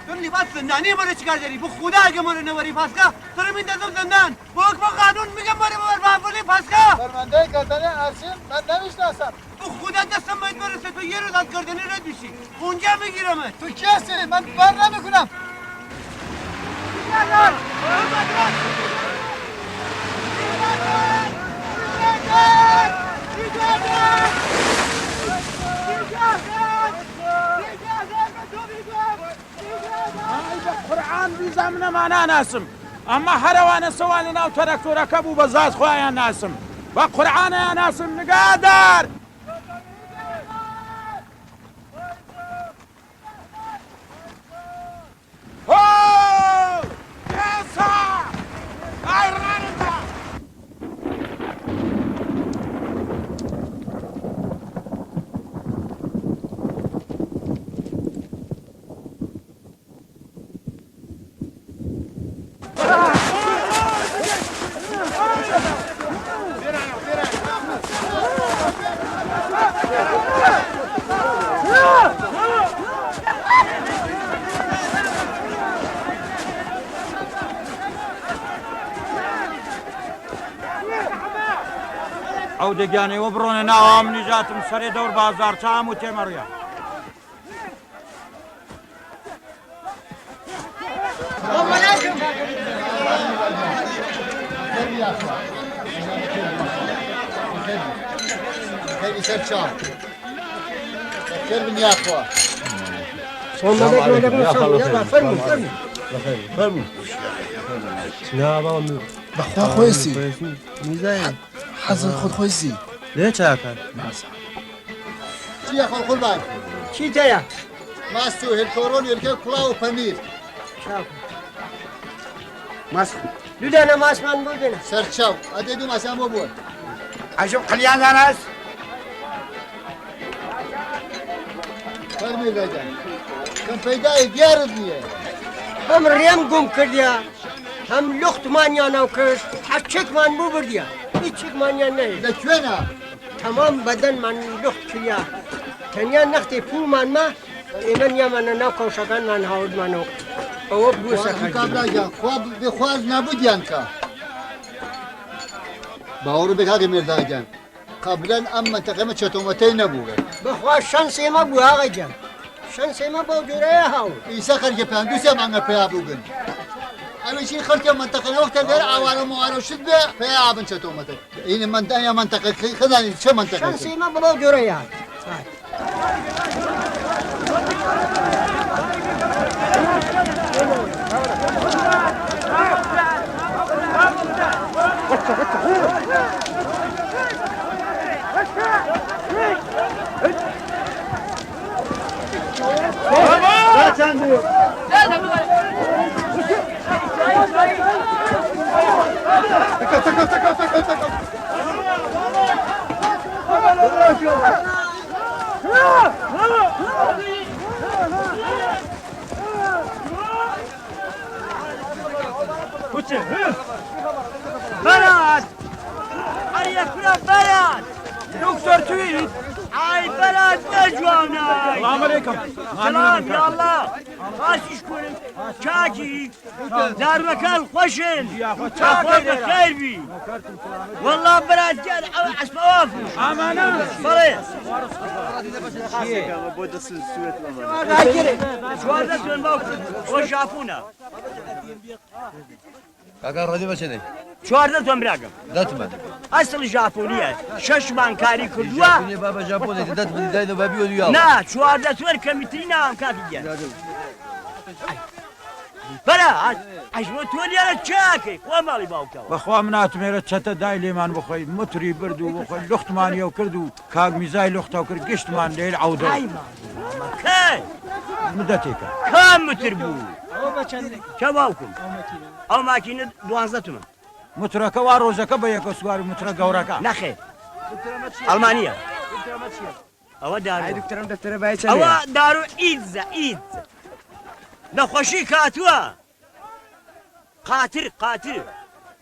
تو لباس زندانی من چیکار داری؟ به خدا اگه من نوری پاسکا تو رو میندازم زندان. با حکم قانون میگم من رو ببر پاسکا. فرمانده گردنی ارشین من نمیشناسم. تو خدا دستم باید برسه تو یه روز از گردنی رد میشی. اونجا میگیرمت. تو کی هستی؟ من بر نمیکنم. قرآن بزمن ما ناسم اما حروان سوالنا وتركتو ركبوا بزاز خويا ناسم وقرآن يا ناسم نقادر اوه يسا ايران انت عودجاني وبرون ناوام نجاتم سري دور بازار تام وتمريا خير سرچان خير من يا اخوه السلام عليكم يا خالد فرموا فرموا لا بابا بخوا خويسي ميزان حسن خود خويسي ليش هكذا؟ يا اخو القربان شي تايا ماستو هالكورون يركب كلاو وبنير شاف ماسك لودانا ماسمان بودنا سرچاو اديدو ماسامو بو عشو قليان ناس فرمي لجان كان فيداي ديار ديه هم ريم قوم كرديا هم لخت مانيانا وكرش حشك مان بو برديا هيچك مانيان نه لكوينا تمام بدن من لخت كيا تەنیا نەختی پوڵمانمە ئێمە نیامانە ناو کەوشەکانمان هاوردمانەوە ئەوە بوو سەکەن کابراگیان خوا بخواز نابودیان کە باوەڕ بێ کاکە میرداگیان قبلەن ئەم منتەقەمە چەتۆمەتەی نەبوو بەخوا شەنسێمە بوو ئاغاجان شەنسێمە بەو جۆرەیە هاو ئیسا خەرگە پێیان دووسێ مانگە پێیا بووبن ئەوەشی خەڵکە منتەقە وەختە لێرە ئاوارە موارە شت بێ پێیا ئابن چەتۆمەتە ئینە منتەقە منتەقەکەی خەدانی چه منتەقە شەنسێمە بەو جۆرەیە هات بلد أي كرة بلد دكتور تويت أي بلد نجوانا السلام عليكم سلام يا الله خاص يشكرك شاكي دار مكان خوشن تاخذ بخير بي والله بلد جاد عسب وافش أمانة صليت شواردت من موقف وشافونا کاکا ڕادی بەچێنەی چواردەتۆم براگەم دەتمە ئەسڵ ژاپۆنیە شەشمان کاری کردووە بابە ژاپۆنێتی دەت من دایدە بابی و دویا نا چواردەتوەر کەمیتری ناوام کاکی گیان بەرە ئەژمە تۆ لێرە چاکەی خۆ ماڵی باوکەوە بەخوا من هاتمێرە چەتە دای لێمان بخۆی متری برد و بخۆی لوختمانیەوە کرد و کاک میزای لوختەوە کرد گشتمان لێل عەودە کەی مدەتێکە کام متر بوو چە باوکم ئەو ماکینە 12 تومن مترەکە وا ڕۆژەکە بە یەکە سواری مترە گەورەکە نەخێر ئەڵمانیە ئەوە دارو ئەوە دارو ئیدزە ئید نەخۆشی کاتووە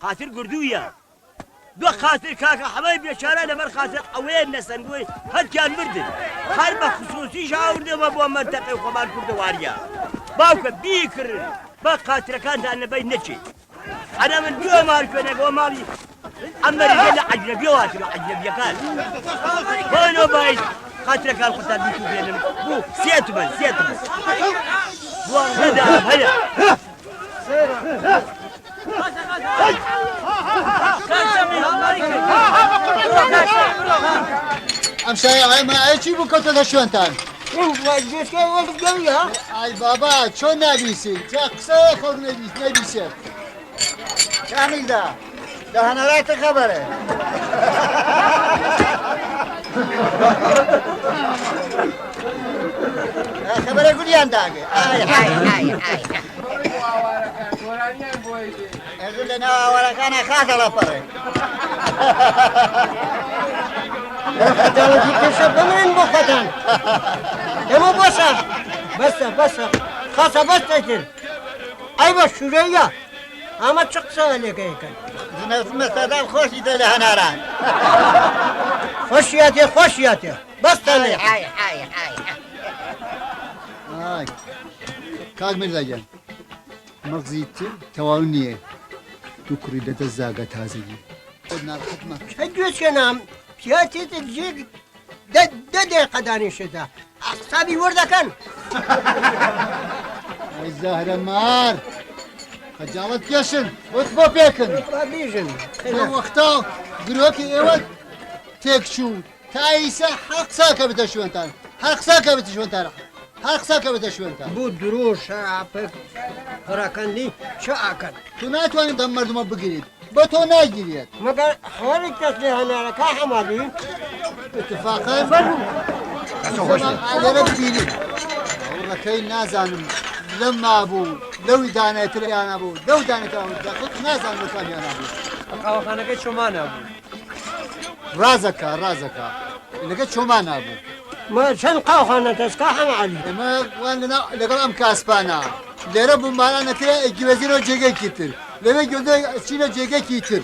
قاتر گردوویە دو خاطر کاکە حەمای بێچارە لەبەر خاتر ئەوەیە نەسەنگوی هەرکیان مردن هەر بە خصوصی ژاوردەوە بۆ مەنتەقەی خۆمان کوردەواریە باوکە بیکردن بە قاترەکانتان لەبەی نەچێت ئەنا من دووە ماڵ کوێنەکەەوە ماڵی ئەمەریکە لە عەجنەبیەواتر عەجنەبیەکان بۆنەوە باید قاترەکان خۆتان بیکوژێنم بوو سێ تومەن دوانزەدام هەیە ئەم شایعە مەعایەکی بوو کەوتەتە شوێنتان ئای بابا چۆن نابیسی جا قسەیە خەڵک نەبیسێت کامیلدا دەهەنەراتە خەبەرە خەبەرە گوریان داگێ ئەزوو لە ناو ئاوارەکانە خاتە لەپەڕێ داوەتی کەشە بمرن بۆ خۆتان ئێمە بۆشە بەسە خاسە بەستێتر ئەی بە شوورەیە ئەمە چ قسە لێگەیەکەن مەستەدان خۆشی دە لە هەناران خۆشیاتێ بەستە لێ کاک میرداگیان مەغزی تەواو نییە دوو کوڕی دەتە زاگە تازەگی خۆت ناڕەحەت مەکە چه گوێچکەنام پیاتێتە جێ دە دێقەدانیشەدا ئەقسابی وەردەکەن ئەی زەهرە مار خەجاڵەت کێشن وت بۆ پێکن بیژن لە وەختا گرۆکی ئێوە تێکچوو تا ئیسا هەر قساکە بتە شوێنتان هەر قساکە بتە شوێنتان هەر قساکە بتە شوێنتان بوو درۆژ ڕاکەندی چه ئاکەن تو ناتوانێت دەم مردمە بگیریت بە تۆ ناگیرێت مەگەر هەوارێک کەس لێ هەنارەکە هەمادی اتفاقا لێرە ببینی ڕەکەی نازانم لەم مابوو لەوی دانێتریانە بوو لەو دانێتەوە نازانم لەکانیانە بوو قاوەخانەکەی چۆمانە بوو ڕازەکە لەگە چۆمانە بوو چەند قاوخانە دەستکا هەمعالی ئێمە وان لەگەڵ ئەم کاسپانە لێرە بمبارانەکرا ئەگیوەزیرەوە جێگەکی تر لەوێ گوێ چینە جێگەکی تر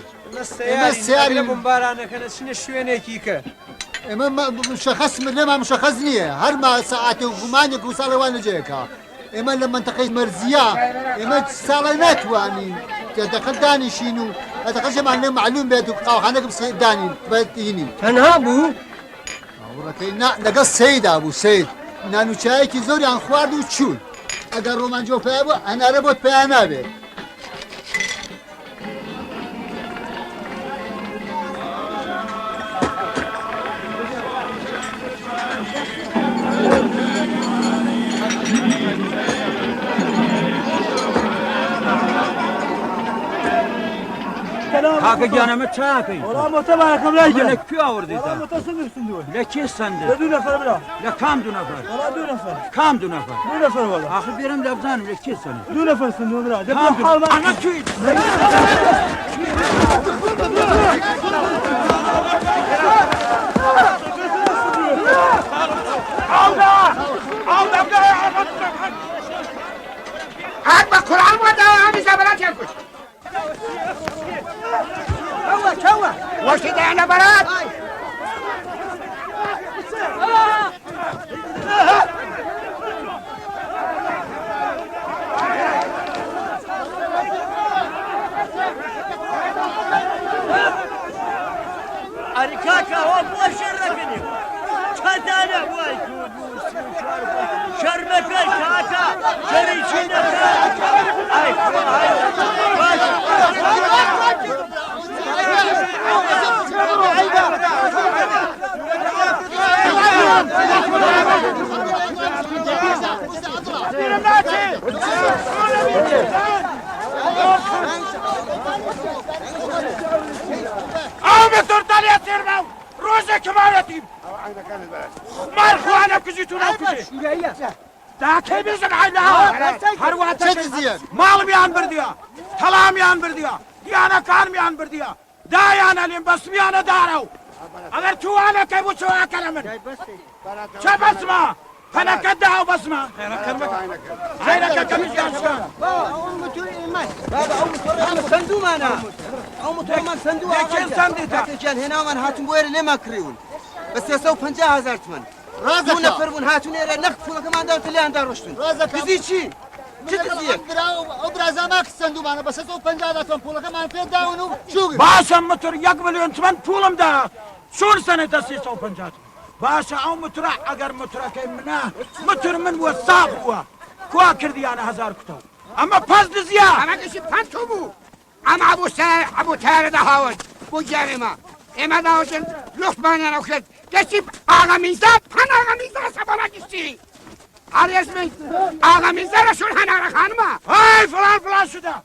ئێمە سیاری بمبارانەکەنە چینە شوێنێکی کە ئێمە مشخص لێمان مشخص نییە هەرما سەعاتێ و گومانێک و ساڵێوان لەجێیەکە ئێمە لە منتەقەی مەرزیە ئێمە ساڵی ناتوانین دەقەت دانیشین و دەقەت ژێمان لێ معلوم بێت و قاوخانەکەم دانین بەدینی تەنها بوو ئەوڕەکەی لەگەڵ سەیدا بوو سید نانوچایەکی زۆریان خوارد و چوون ئەگەر ڕۆمانجۆ پێیا بوو هەنارە بۆت پێیان نابێت کاکە گیانەمە چاکەی وەڵام مۆتەبارەکەم لای گیان لە کوێ ئاوردیتە مۆتە سندر سندووە لە کێ سندر لە دوو نەفەر برا لە کام دوو نەفەر وەڵا دوو نەفەر کام دوو نەفەر دوو نەفەر وەڵا آخر بێرم لە بزانم لە کێ سندر دوو نەفەر سندووە برا کام دوو ئەمە کوێ هات بە قورآن بۆ داوامی زەبەراتیان کوشت چاوە وەشتی دایانە بەرات ئەری کاکە ئەوە بۆ شەر دەکەنی چەندانە وای شەرمەکەی کاکە شەری چی دەکات ئەو بەتۆرتالیا تێرمە و ڕۆژێک ماوەتیم مارخواانە کژیتون ئەو کژێ داکەی بێژن عیلا هەرواتە ماڵمیان بردیە تەڵامیان بردیە دیانەکانمیان بردیە دایانە لێم بەسمیانە دارە و ئەگەر توانەکەی بۆ چۆیاکەرە من چە بەسمە پەنەکەت دا و بەسمە عینەکە کەمیشیانشکە سندومانە ئەو متۆمان سندووە کاکەجان هێناومان هاتون بۆ ئێرە لێمان کڕیون بە 350,000 تومن دوو نەفەر بوون هاتون ئێرە نەخت پوڵەکەمان داوتە لێیاندا ڕۆشتون دزی چی؟ چ دزیەک؟ ئەو برازانە سندومانە بە 350 تۆن پوڵەکەمان پێ داون و چوون باشە متر 1 ملیۆن تومن پوڵم دا چۆن سەنێتە 350 باشە ئەو مترە ئەگەر مترەکەی منە متر من وە ساغ بووە کوا کردیانە 1000 کوتە ئەمە پەس دزیە ئەمەکەشی پەنتۆ بوو ئەمە هەبوو سەر هەبوو تارە دەهاون بۆ گیانێمە ئێمە داوەژن لوفتمانیانە کرد دەچی ئاغەمیزە پەن ئاغەمیزە سەبەڵەکیشتی ئارێزمەی ئاغەمیزە لە شون هەنارەخانمە های فڵان فڵان شدە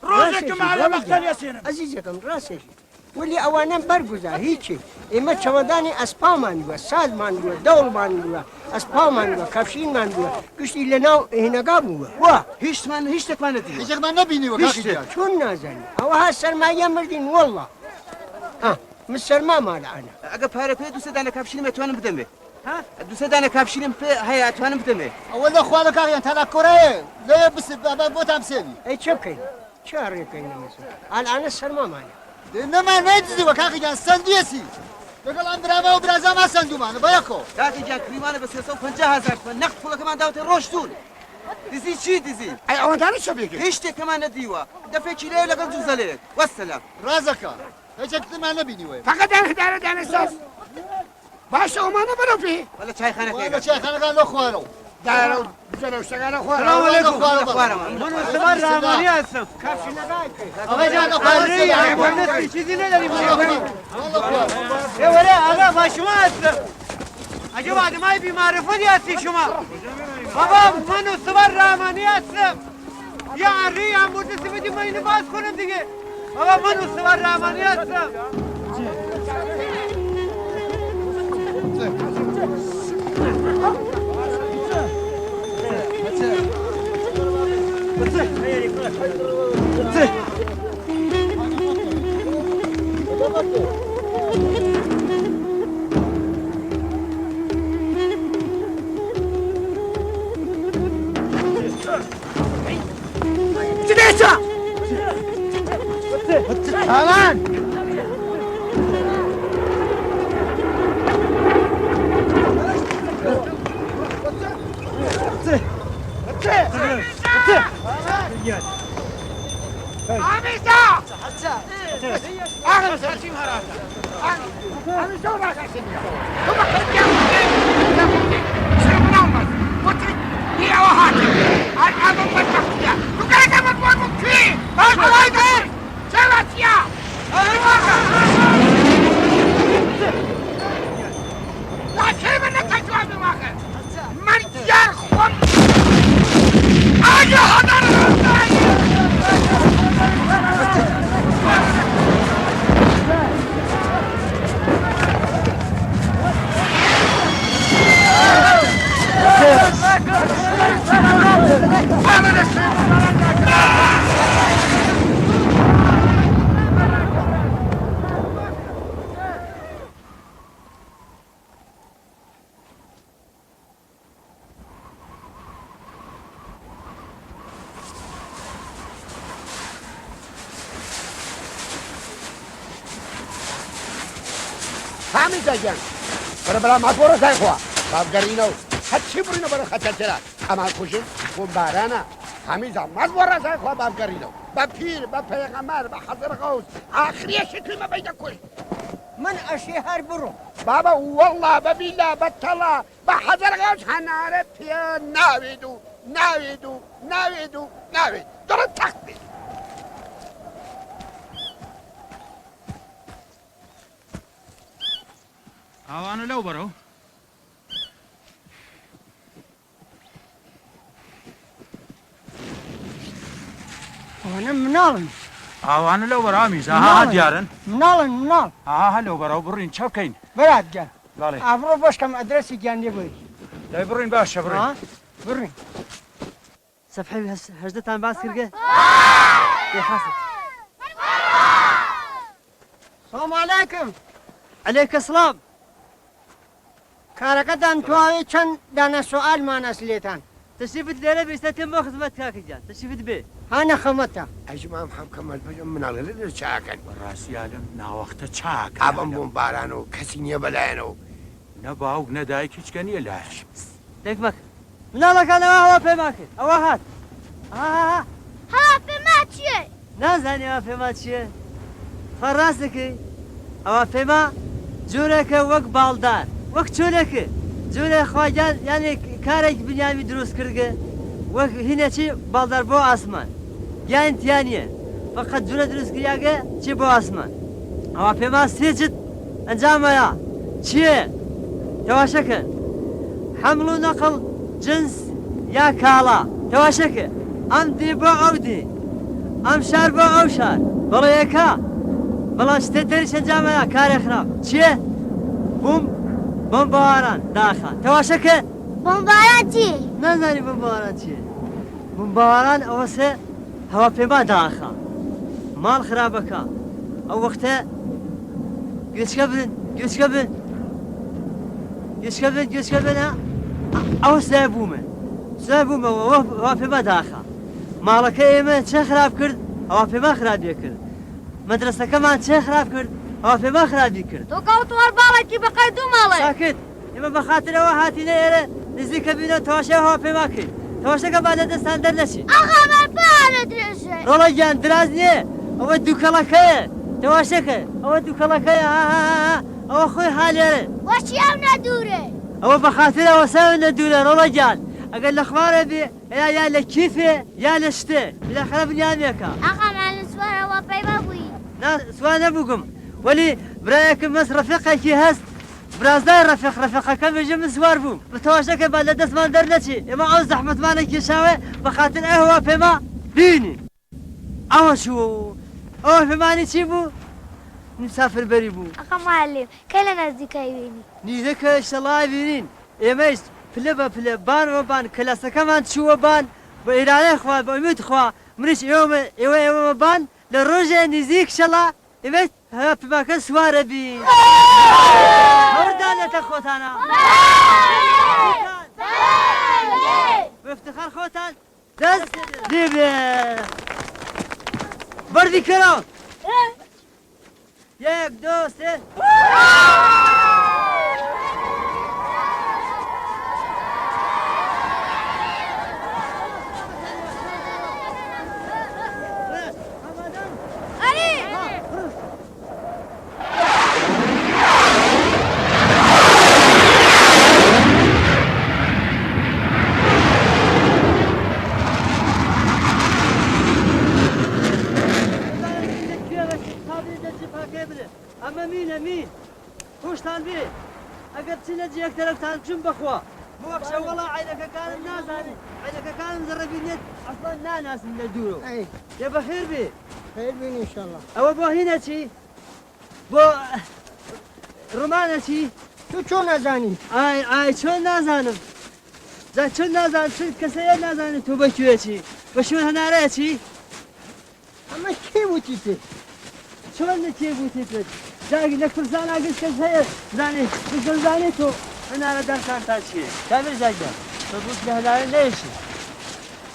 ڕۆژێکم لە مەختەل یەسێنم عزیزەکەم ڕاستێکی ولی ئەوانە بەرگوزا هیچی ئێمە چەوەدانی ئەسپامان بووە سازمان بووە دەوڵمان بووە ئەسپامان بووە کەفشینمان بووە گشتی لەناو هێنەگا بووە وا هیچمان هیچ شتێکمان نەدیوە هیچێکمان نەبینیوە کاکەجان چۆن نازانی ئەوەها سەرمایە مردین وەڵڵا من سەرمامان لەعانە ئەگە پارە پێ دووسە دانە کاپشینم ئەتوانم بدەمێ دووسە دانە کاپشینم پێ هەیە ئەتوانم بدەمێ ئەوە لە خوا لە کاکەیان تالا کۆرەیە لێ بس بۆتان بسێنی ئەی چه بکەین چه ڕێکەین نەمەسە ئالانە سەرمامانە نەمان نەیدزیوە کاکەجان سندیەسی لەگەڵ ئەم براوە و برازاما سندومانە بە یەکۆ کاکەجان کریمانە بە 350,000 تومن نەخت پوڵەکەمان داوتە ڕۆشتون دزی چی دزی؟ ئەی ئەوەندانە چە بێکرد هیچ شتێکەمان نەدیوە دەفێکی لێ لەگەڵ جوزەلێک وەسەلام ڕازەکە هیچێکتمان نەبینیوە فقط هدارە دانەساس باشە ئەومانە بەرەو پێ وەلە چایخانەکەی لە چایخانەکان لە خوارەوە دارە و بزەرە و شتەکانە خوارە من سبار رحمانی هستم چیزی نداریم وره آقا با شما هستم اگه آدمای بیمعرفتی هستی شما بابا من سبار رحمانی هستم یا عری هم بوده سمیدی ما اینو باز کنم دیگه بابا من سبار رحمانی هستم Alan! ساتیم هراتا همین شو را کسی بیا تو بخیر چرا نامد بطری بیا و هاتی الان بدبختیه تو گرگه مدبار بکی باش بلای در چرا سیا لكن من نتجوى بواقع من يرخم أجل هذا همین جان برای بلا ما برو زای خوا بابگرینو هرچی برینو برای خطر چرا اما خوشم خون بارانه همین جان ما برو زای خوا بابگرینو با پیر با پیغمبر با حضر غوث آخری شکل ما بیدا کش من أشهر برو بابا والله ببیلا بطلا با حضر غوث هناره پیر ناویدو درست تخت بید ئاوانە لەو بەرەو أنا منال ئاوانە لەو بەرامیز ها دیارن منال ها لەو بەرەو بڕین چە بکەین برات جان بەڵێ أبرو باش كم أدرسي جان يبوي دەی بڕین باشە بڕین برين صفحي هجدتان باس كرقه يا حاسد السلام عليكم عليك السلام كاركدان تواوي چند دانا سؤال ما نسليتان تشريفت ليلة بيستتم مو خدمتك هاك جان تشريفت بيه أنا خمتها أجمع محمد كمال بجم من على اللي شاكن ڕاستیالم ناوەختە چاک ئابم بۆم باران و کەسی نییە بەلایەنەوە نەباوک نەدایک هیچ کە نییە لاش دەکمەک مناڵەکانەوە هەوا پێما کرد ئەوە هات هەوا پێما چییە؟ نازانی ئەوە پێما چییە؟ فەڕاست دەکەی ئەوە پێما جوورێکە وەک باڵدار وەک چۆلێکە جوورێ خواجان یانێ کارێک بنیامی دروست کردگە وەک هینەچی باڵدار بۆ ئاسمان یان تیانە فقط جوورە دروستکریاگە چی بۆ ئاسمان ئەوە پێما سێجت ئەنجامەیە چییە؟ تەواشەکەن حمل و نەقڵ جنس یا کاڵا تەواشەکە ئەم دی بۆ ئەو دی ئەم شار بۆ ئەو شار بەڵێ یەکا بەڵام شتێ دەریش ئەنجامەیە کارێ خراپ چییە؟ بۆمباران داخان تەواشەکە بۆمباران چی؟ نازانی بۆمباران چییە؟ بۆمباران ئەوە سێ هەواپێما داخان ماڵ خراپەکە ئەو وەختە گوێچکە بن ئەوە سای بوومەوە هەواپێما داخە ماڵەکە ئێمە چێ خراپ کرد هەواپێما خراپیە کرد مەدرسەکەمان چێ خراپ کرد هەواپێما خراپی کرد تۆ کەوتوەر باڵێکی بەقەی دوو ماڵێ ساکت ئێمە بەخاترەوە هاتینە ئێرە نزیکە بینە تەواشەی هەواپێما کرد تەواشەکە با لە دەستان دەرنەچێت ئەخەمە پالە درێژێ ڕۆڵە گیان دراز نییە ئەوە دووکەڵەکەیە تەواشەکە ئەوە دووکەڵەکەیە ئەوە خۆی حالێرە وەچی ئەو نەدوورێ ئەوە بەخاترەوە ساوە نەدوورە ڕۆڵە گیان ئەگەر لە خوارە بێ یا لە کیفێ یا لە شتێ لەخرە بنیامێکە ئەخەمان لە سوارەوە پەیما بووی سوان نەبووگم وەلی برایەکم مەس ڕەفیقێکی هەست برازدای ڕەفیقەکەم بێژە من سوار بووم بەتەواشەکە با لە دەستمان دەرنەچێ ئێمە ئەو زەحمەتمانە کێشاوێ بەخاتر ئەوە پێما بینی ئەوە چوو ئەوە پێمانی چی بوو؟ مسافر بەری بوو ئەخە معلم کە لە نزیکای بینی نیدەکە شەڵای بینین ئێمەش پلە بە پلە بانەوە بان کەلاسەکەمان چووە بان بە ئێرانەی خوا بە ئومید خوا منیش ئێوە بان لە ڕۆژێ نزیک شەڵا ئێمە پێماکە سوارە بین هەوردانێتە خۆتانە بەفتخار خۆتان دەست دێبێ بەردی کەرەوە یک دو سه یەکتەرەفتان چون بەخوا بۆخشە وەڵا عینەکەکانم نازانێ عینەکەکانم زەڕەبینێت ئەسڵان ناناسم لە دوورەوە لێ بەخێر بێ خێر بێن ئینشەڵڵا ئەوە بۆ هینە چی بۆ ڕۆمانە چی تو چۆن نازانی ئای چۆن نازانم جا چۆن نازانم چون کەسەیە نازانێت تۆ بەکوێ چی بە شوێن هەنارەیە چی ئەمە کێ وتی پێ چۆن نەتێبووتی پێت جاگی لە کورسان ئاگەر کەس هەیە زانێت زانێت تۆ هەنارە دەرکان تا چیە کامل جاگە تۆ بوت لە هەنارە نەیەشی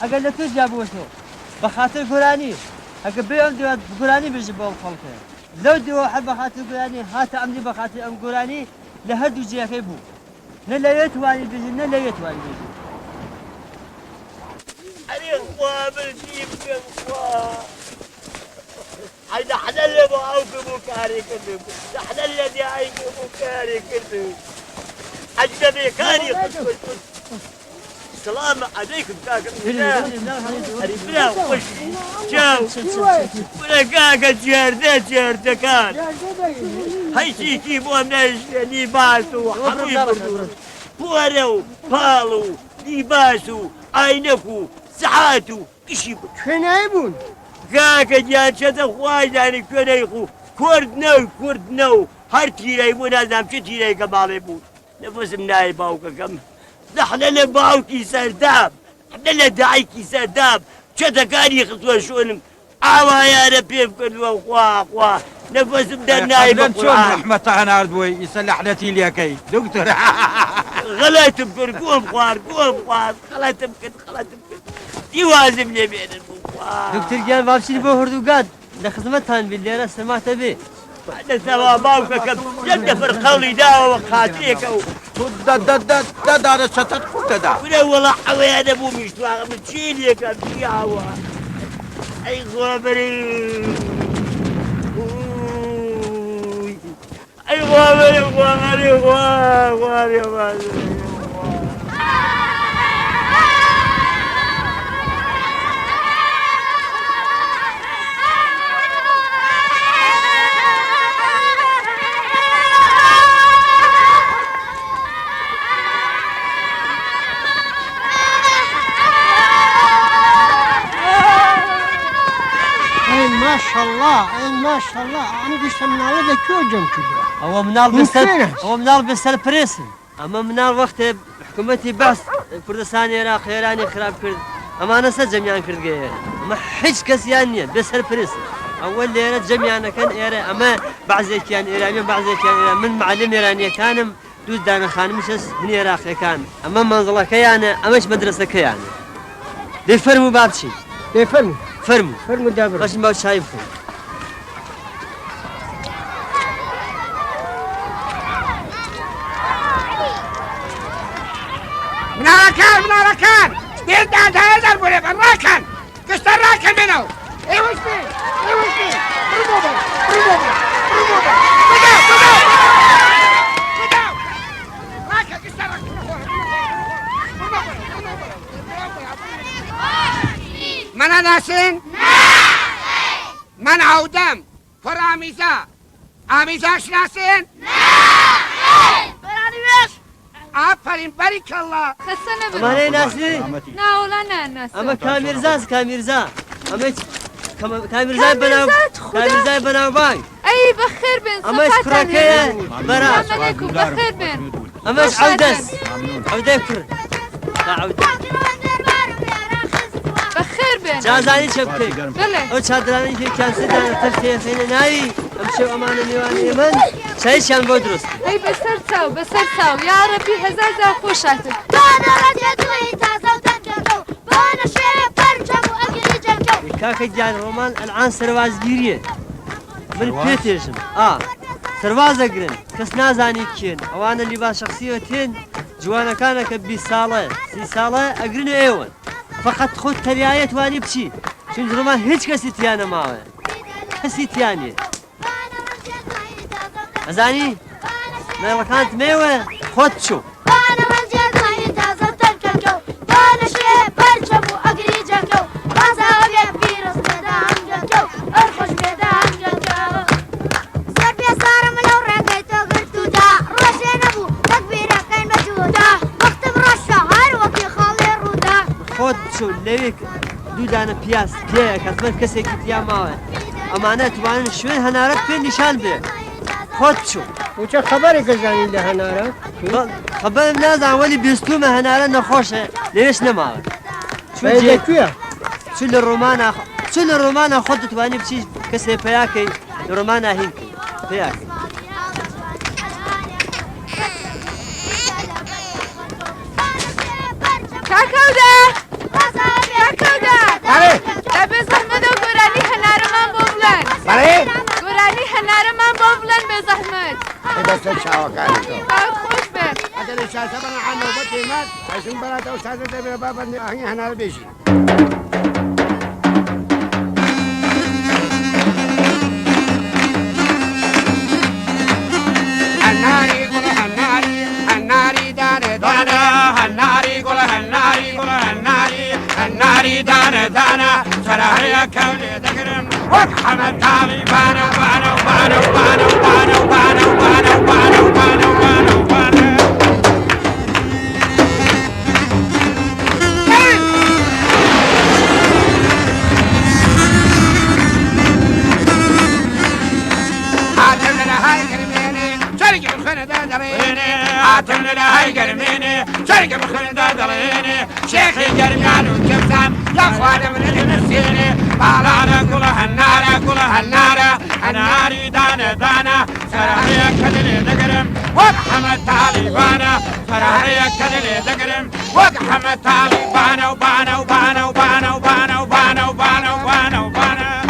ئەگەر لە تۆ جابووەتەوە بە خاتر گۆرانی ئەگە بێ ئەم دوات گۆرانی بژی بۆ خەڵکە لەو دەوە هەر بە خاتر گۆرانی هاتە ئەمنی بە خاتر ئەم گۆرانی لە هەردوو جیەکەی بوو نە لەوێ توانی بژی نە لەوێ توانی بژی أري إخوة بالجيب إخوة هيدا حدا اللي بقاوك بوكاري كذب حدا الذي عايك بوكاري كذب أجنبي كاري السلام عليكم كاكا بلا وش جاو ولا كاكا جيرده كان هاي شيكي مو مناش لباسو حبيب بورو بالو لباسو عينكو ساعاتو كشي شنايبون كاكا جان شتا خواجاني كنيخو كورد نو هر تيري بو نازم شو تيري كمالي بو نفس مناي باوكا كم نحن لباوكي سرداب نحن لدعيكي سرداب شتا كان يخطوا شونم عوا يا ربي بكل خوا نفس مدناي بالقرآن رحمة هنار بوي يسلحنتي لي كي دكتور غلط بكر قوم خوار غلط بكر يوازم لي بين البوخوار دكتور جان بابشي بو هردوقات لخدمتان بالليلة سمعت به هذا سوا باوكك جد فرقولي داوا وخاتيك دا دار شتت دا ولا والله حوي انا مو مشتوا متشيل كان في عوا اي غابري اي غابري ما شاء الله أنا قلت منال هذا كيو جم كذا هو منال بسر بريسن أما منال وقت حكومتي بس كردستان العراق إيراني خراب كرد أما أنا جميعا كرد غير ما حش كسيانية بسر بريسن أول ليرة جميعا كان إيران أما بعض كان إيراني بعض كان إيران من معلم إيراني كانم دوز دانا خان مشس من العراق كان أما منظلة كيانة أماش مدرسة كيانة دي فرموا بابشي دي فرموا دابر باش ما شايفهم من راكان دير دان هذا البولي راكان قشت راكان منو ايوش بيه رموبه راكان قشت من ناسين من عودم فر آمیزه شناسين آفرین بارک الله خسته أما أنا ناسي نه ولا نه ناس أما كاميرزا أما كاميرزا بناو باي أي بخير بن أما كراكية برا السلام عليكم بخير بن أما عودة كر لا عودة بخير بن جازاني شبكي بله أو شادراني في كاسة دانا ترتيه فينا ناوي أمشي أمانة ميوان يمن شاي شان بودرس أي بسر ساو يا ربي هزازة خوشاتك بانا رجعتوي تازو تنجلو بانا شيء برجمو أجري جنجو كاكا جان رومان الآن سرواز گیریه من بيتيشم سرواز أقرن كس نازاني كين أوانا لباس شخصية تين جوانا كان كبي سالة 3 سالة أقرن أيوان فقط خود ترياية تواني بشي شون رومان هيج كسي تيانا معه كسي تياني أزاني ما كانت ميوة خود شو بانا رجعتوي تازو تنجلو بانا شيء برجمو أجري جنجو بازا ويا فيروس بدان جنجو أرخش بدان جنجو سبي صار ملو رجعتو قلتو دا روشي نبو تكبيرا كين خۆت بچوو لەوێک دوودانە پیاس پێیەکەت من کەسێکی دیا ماوە ئەمانە توانن شوێن هەنارەت پێ نیشان بێ خۆت بچوو وچە خەبەرێک گەزانی لە هەنارە خەبەرم نازان وەلی بیستومە هەنارە نەخۆشە لەوێش نەماوە کوێە چوو لە ڕۆمانە خۆت دەتوانی بچی کەسێ پەیاکەی لە ڕۆمانە هینکەی پێیاکەی کاکەودا دەبێ زەحمەت و گۆرانی هەنارەمان بۆ بڵێن گۆرانی هەنارەمان بۆ بڵێن بێ زەحمەت دەستە چاوەکانی تۆ خۆش بێ ئەگەر ئیجازە بەنە عن نۆبەت دێمات ئەژین بەراتەوە سازە دەبێ با بەندی ئاهەنگی هەنارە بێژی هناري دانا دانا سرايا كولي دقرم وحمد طالبانا بانا بانا بانا بانا بانا بانا بانا بانا بانا بانا عاتم لنا هاي قرميني شرق بخنا دادريني عاتم لنا هاي قرميني شرق بخنا دادريني شيخي قرميان وكبسان يا اخواني من المسيني بالانا كلها النارة كلها النارة الناري دانا دانا سرايا كدلي دقرم وقحمد طالبانا سرايا كدلي دقرم وقحمد طالبانا وبانا وبانا وبانا وبانا وبانا وبانا وبانا وبانا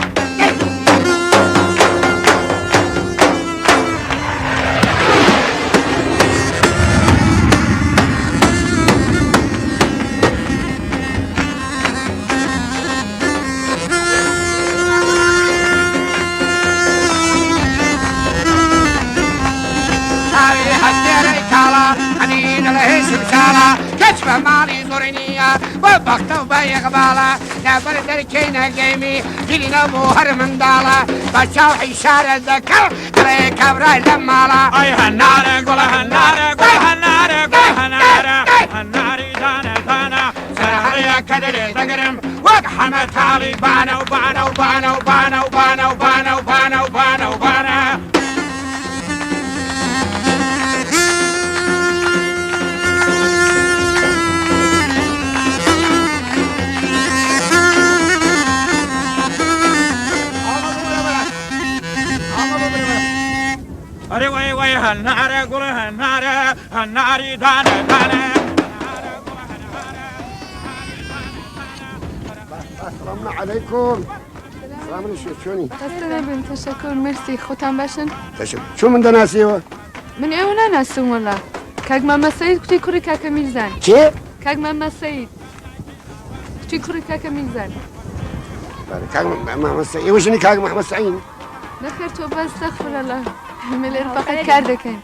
كشف مالي زورنية وبخت وبيغ بالا نبر دركينا قيمي جلنا بوهر من دالا بشاو حشارة ذكر علي كبرى لمالا اي هنارة قول هنارة قول هنارة قول هنارة هناري دانا دانا سرحريا كدري ذكرم وقحمة طالبانا وبانا وبانا وبانا وبانا وبانا وبانا وبانا وبانا أري وي وي هالنارة قول هالنارة هالناري دانا دانا السلام عليكم السلام عليكم شلوني؟ تسلم تشكر ميرسي خوتان باشن تشكر شو من دناسيوه؟ من ايونا ناسم والله كاك ماما سيد كتي كوري كاكا ميزان كي؟ كاك ماما سيد كتي كوري كاكا ميزان كاك محمد سعيد وشني كاك محمد سعيد؟ نخير تو بس استغفر الله ملير فقط كاردكين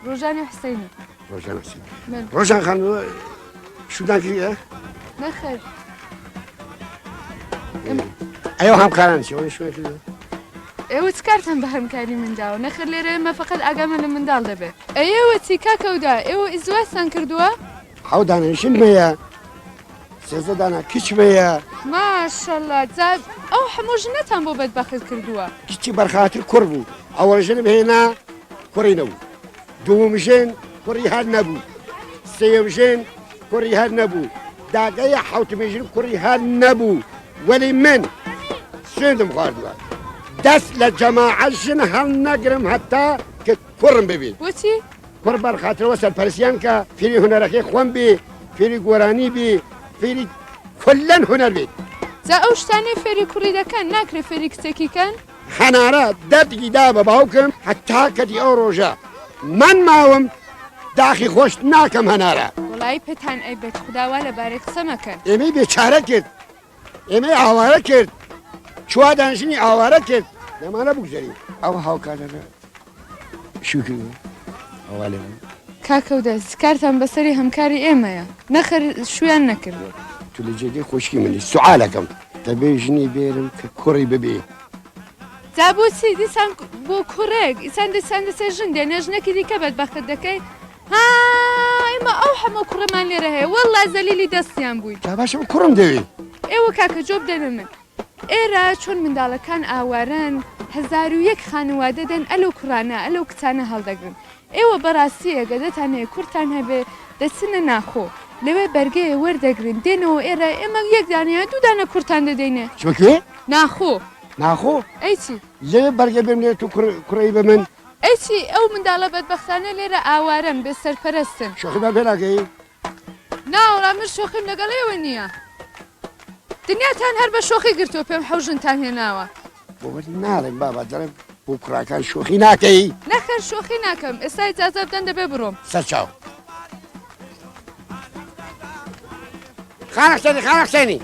روجاني وحسيني روجان حسين روجان خان شو داكي نخير ايوه هم كاران شو كده ايوه تكارتن بهمكاري من داو نخير ليري ما فقط اقامل من دال دبي ايوه تيكاكا ودا ايوه ازواسان كردوا حودانا شنمية سيزدانا كيشمية ما شاء الله زاد او حموجنتان بو بدبخت كردوا كيشي برخاتر كربو اول جنب هنا كورينو دومجين كوريها نبو سيوجين كوريها نبو داقيا حوت مجين كوريها نبو ولي من سندم خاردوا دس لجماعة جن هل نقرم حتى كورم ببين وتي كوربر خاطر وصل برسيانكا فيري هنركي خوان بي فيري قوراني بي فيري كلن هنر بي زا اوشتاني فيري كوريدا كان ناكري فيري كتاكي كان حنارات دبقي دابا باوكم حتى كدي اوروجا من ماوم داخي خوش ناكم هنارا والله بتان اي بيت خدا ولا بارك سمكن امي بيچاره کرد امي آواره کرد چوا دانشنی آواره کرد نمانه بگذاریم او هاوکانه شو کرد اواله کاکەودا زکارتان بەسەری هەمکاری ئێمەیە نەخەر شویان نەکردو تو لە جێگەی خۆشکی منی سوعالەکەم دەبێ ژنی بێرم کە کوڕی ببێ جا بۆچی دیسان بۆ کوڕێک ئیسان دەسێ ژن دێنێ ژنێکی دیکە بەدبەخت دەکەی ها ئێمە ئەو هەموو کوڕەمان لێرە هەیە وەڵڵا زەلیلی دەستیان بووین جا باشم کوڕم دەوێ ئێوە کاکە جۆ بدەنە من ئێرە چۆن منداڵەکان ئاوارن 1001 خانەوادە دەن ئەلەو کوڕانە ئەلەو کچانە هەڵدەگرن ئێوە بەڕاستی ئەگە دەتان هەیە کورتان هەبێ دەچنە ناخۆ لەوێ بەرگەیە وەردەگرن دێنەوە ئێرە ئێمە یەک دانەیە دوو دانە کورتان دەدەینێ چۆکێ؟ ناخۆ ناخۆ؟ ئەیچی لەوێ بەرگە بێم لێ تو کوڕی بە من ئەیچی ئەو منداڵە بەدبەختانە لێرە ئاوارن بێ سەرپەرستن شۆخی بە پێناکەی؟ ناوەڵا من شۆخیم لەگەڵێوە نییە دنیاتان هەر بە شۆخی گرتووە پێم حەوژنتان هێناوە بۆ وەری ناڵێم بابا دەڵێم بۆ کوڕاکان شۆخی ناکەی؟ نەخێر شۆخی ناکەم ئێستا ئیجازە بدەن دەبێ بڕۆم سەرچاو خانە حسێنی خانە حسێنی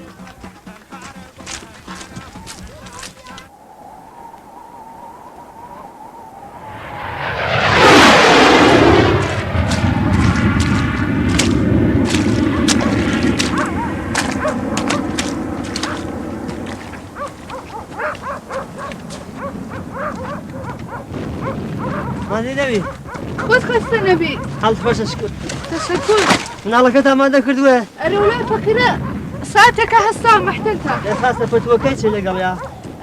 مادی نەبی خۆت خەستە نەبی هەڵ خۆشە شکر تەشەکر مناڵەکەت ئامادە کردووە ئەرە وڵای فەقیرە ساتێکە هەستام محتەلتە دەخواستە فتووەکەی چێ لەگەڵیا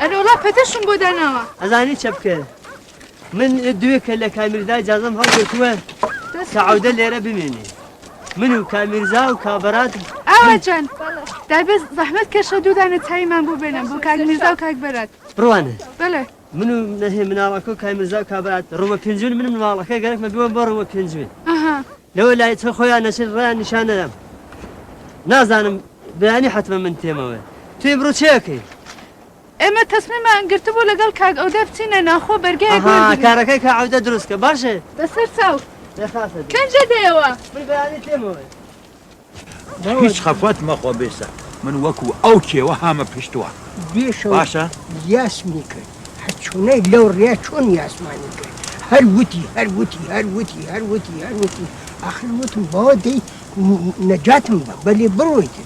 ئەرە وڵا پەتەشم بۆ داناوە ئەزانی چە بکە من دوێکە لە کامیردا جازم هەڵگرتووە سەعودە لێرە بمێنێ من و کامیرزا و کابرات ئاوا جان دەبێت زەحمەت کەشە دوو دانە چایمان بۆ بێنە بۆ کاک میرزا و کاک بەرات بڕوانە بەڵێ من و نەهێ مناڵەکە و کامیرزا و کابرات ڕۆمە پێنجون منم مناڵەکە گەرەکمە بووە بۆ ڕۆمە پێنجوێ لەوە لای چە خۆیان نەچێت ڕیان نیشانەدەم نازانم بەیانی حتممە من تێمەوە توێ بڕۆ چێەکەی ئێمە تەسمیمان گرتبوو لەگەڵ کاک ئەودە بچینە ناخۆ بەرگەیە کارەکەی کا ئەودە دروستکە باشێ بەسەر چاو کەنجە دێەوە من بەیانی تێمەوە هیچ خەفەت مەخۆ بێسە من وەکو ئەو کێوە هامە پشتووە باشە یاسمی کرد هەچوونەی لەو ڕێ چۆن یاسمانی کرد هەر وتی هەر وتی ئاخر وتم بەوە دەی نەجاتم بە بەلێ بڕۆیت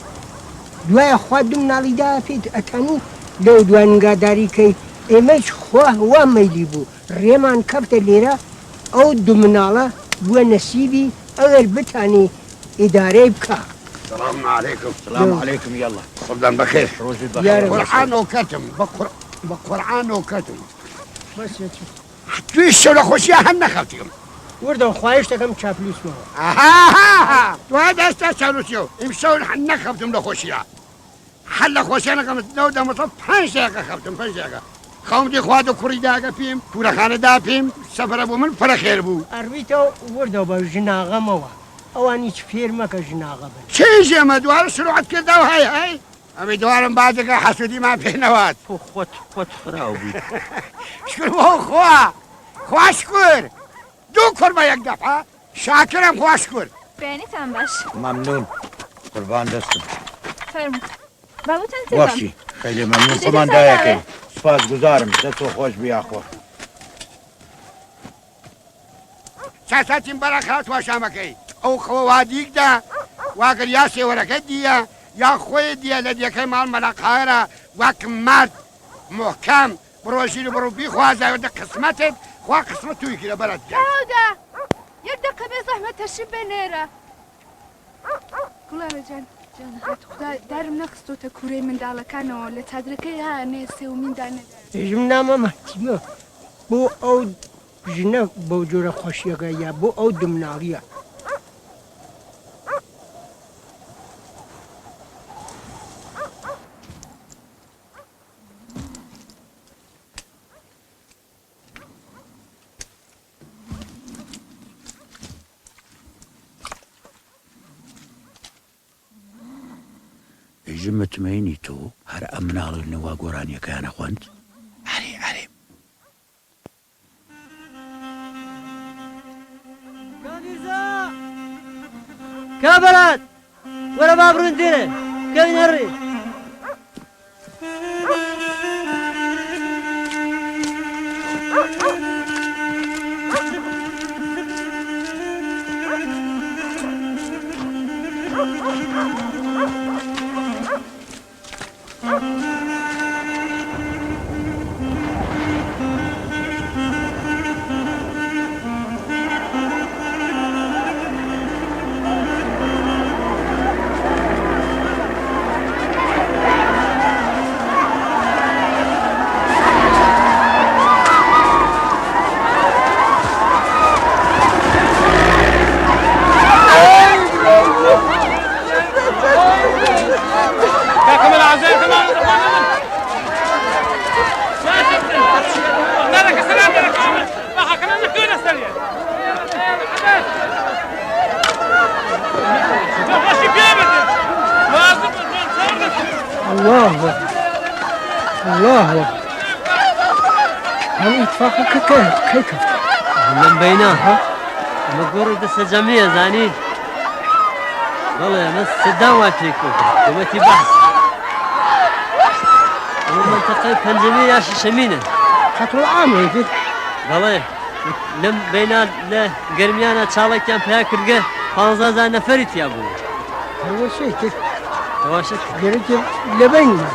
دوایە خوا دوم ناڵیدا پێیت ئەتانی لەو دوانگاداریکەی ئێمەش خوا وا مەیلی بوو ڕێمان کەفتە لێرە ئەو دوو مناڵە بووە نەسیبی ئەگەر بتانی ئیدارەی بکە السلام عليكم السلام عليكم يلا خبزان بخير روزي بخير قرآن وكتم بقرآن وكتم بس توی الشولا خوشی هم نخوتیم وردم خواهش دکم چاپلوس ما آها تو هذا چالوسیو امشون نخوتم لخوشیا حل خوشی نکم دو دم تو 5 دقیقه خوتم 5 دقیقه خام دی خواد کوری داگه پیم پورا خانه دا پیم سفر ابو من پر خیر بو ارویتو وردو با جناغه موا اوانی چ فیر مکه جناغه بن چی جمع دوار سرعت کرده و هی امی دوارم بعد که حسودی ما پینوات خود فراو بید شکر بو خوا شکر دو کرما یک دفعه شاکرم خوا شکر بینیتان باش ممنون قربان دستم فرمود بابتان سلام باشی خیلی ممنون قماندایه که سپاس گزارم دستو خوش بیاخور ساساتین برکات واشامکی او خوادیک دا واگر یا سیورکت دیا یا خوی دیا لدیکه مال ملقاره وک مرد محکم بروشیل برو بی خوازه و ده قسمتت خواه قسمت توی که برد جا داودا یک دقیقه به زحمت تشریف بنێرە گوڵارە جان خدا دارم نەخستۆتە کوورەی منداڵەکانەوە لە چادرەکەی هانێ سێومین دانە ژم نامە مەتیمە بۆ ئەو ژنە بەو جۆرە خۆشیەکە یا بۆ ئەو دمناڵیە ئەیژم متمەینی تۆ هەر ئەم مناڵ نەوا گۆرانیەکەیانە خوێند عەرێ کامیرزا کابرات وەرە با بڕۆین دێرە کەوین هەڕێ الله أكبر الله أكبر هم اتفاقك كيف من بينها مقبور دست جميع زاني والله ناس صدام واتريكو ومتي بحث المنطقة بنجميع يا شمينة خطوة عامة كده والله لم بينا لا قرميانا تشالك كان فيها كرقة 15 نفرت يا ابو هو شيء كده هو شيء قريت لبين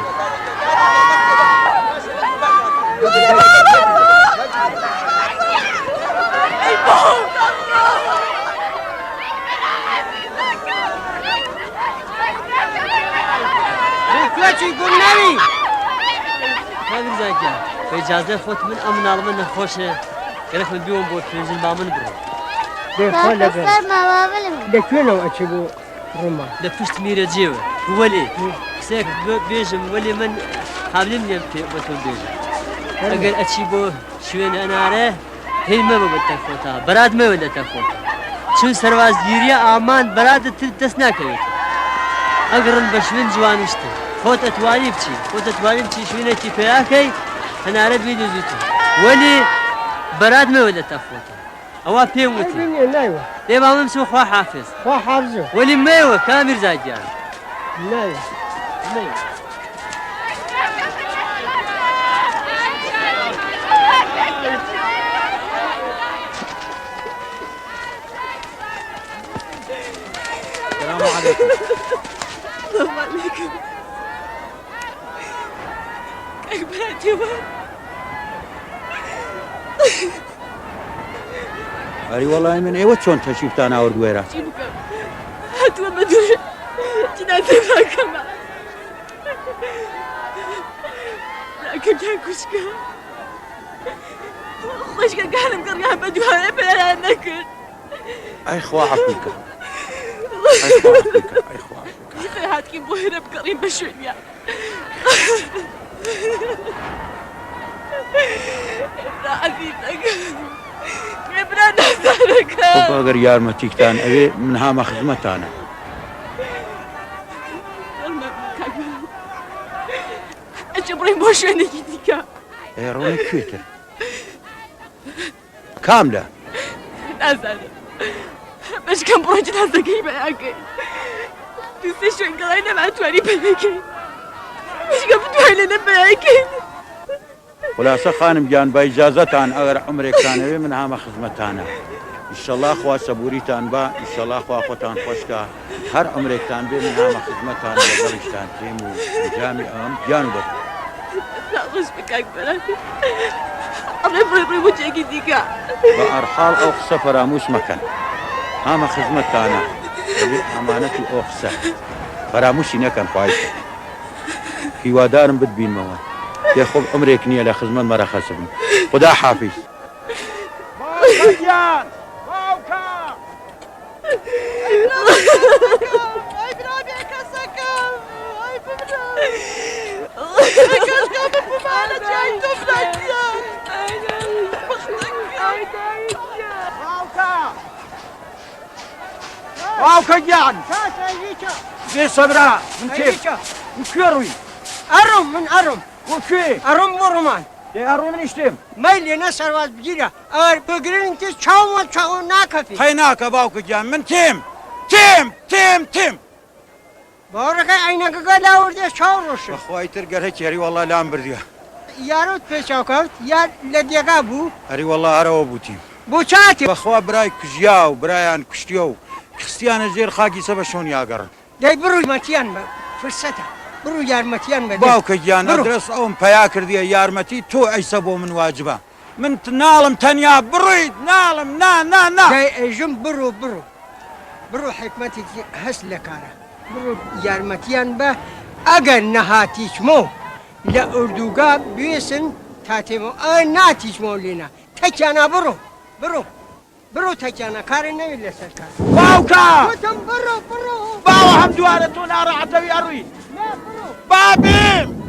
رفلتي يقول نبي هذا زيك بإجازة فوت من أمن على خوشه قالك من بيوم بوت في نزل ما من برو ده خلا ده كيلو أشبو رما ده فشت ميرا جيوه ولي سيك بيجم ولي من حابلين يمتي بطل بيجم أقل أشيبو شوين أنا عراه هي ما بتفوتها براد ما ولا تفوتها شو سرواز جيريا أمان براد تسناك يوتي أقرن بشوين جوان وشتي فوت أتواني بشي فوت أتواني بشي شوين أتي فياكي أنا عراه بيدو زيتو ولي براد ما ولا تفوتها أوا بيموتي لا ليه ما ممسو خوا حافظ خوا حافظه ولي مايوه كامير زاجان لا السلام عليكم السلام عليكم كيف بناتي وين؟ أري والله من أيوة شون تشوفت أنا أوردويرة جيبك هاتوا مدوش جناتي ما كمان لكن كان كشكا خشكا كان مقريها بدوها بلا نكر أي خوا عفيك أي خوا عفيك أي خوا عفيك يخي هاتكي بوهرة بقريب بشوية عزيزك ابن نزارك خب أقر يار ما تيكتان أبي منها ما خدمتانا أجبرين بوشويني جديكا إيه روني كويتر كاملة نازل باش كان بروجي نازل معاكي بس شوي قراينا مع تواني بلاكي باش كان بتواني لبلاكي ولا سخانم جان بإجازتان أغر عمرك كان أبي منها ما خدمتانا إن شاء الله أخوة سبوريتان با إن شاء الله أخوة أخوتان خوشكا هر عمرك كان بي منها ما خدمتانا لقلشتان تيمو جامعهم جانبك لا غش بك أكبر أبري وجهك ديكا بأرحال أو سفر موش مكان هاما خدمتانا أبي أمانتي أوخسة فراموشي نكن فايشة في وادارم بدبين موان يا خوب عمرك نية لخدمة مرة خسبني خدا حافظ باوكا باوكا اي برابي كسكم اي برابي كسكم بمعنى جاي تفلت باوكا جان زي صبرا من كيف من كيروي أرم من أرم وكي أرم ورمان يا أرو من اشتم ميلي نسر واز بجيرة أر بقرين تس شاو ناكفي خيناك باوك جان من تيم بارك عينك قد أورد شاو روش أخوي ترقر هيك ياري والله لا أمبرديا يارو تفشاو كوت يار لديقا بو أري والله أرى بوتيم بوشاتي أخوة براي كجياو برايان كشتيو كريستيان زير خاقي سبا شون ياقر داي برو متيان فرصتا برو يار متيان باوك جان أدرس أوم بياكر دي يارمتي تو عيسبو من واجبه من تنالم تنيا برويد نالم نا داي جم برو حكمتك هسلكارا برو يار متيان با اگر نهاتيش مو لا اردوغا بيسن تاتيمو ناتيش مو لنا تكيانا برو تكيانا كاري نيل سركار باوكا وتم برو باو هم دوارتون أرى عتوي أروي بابيم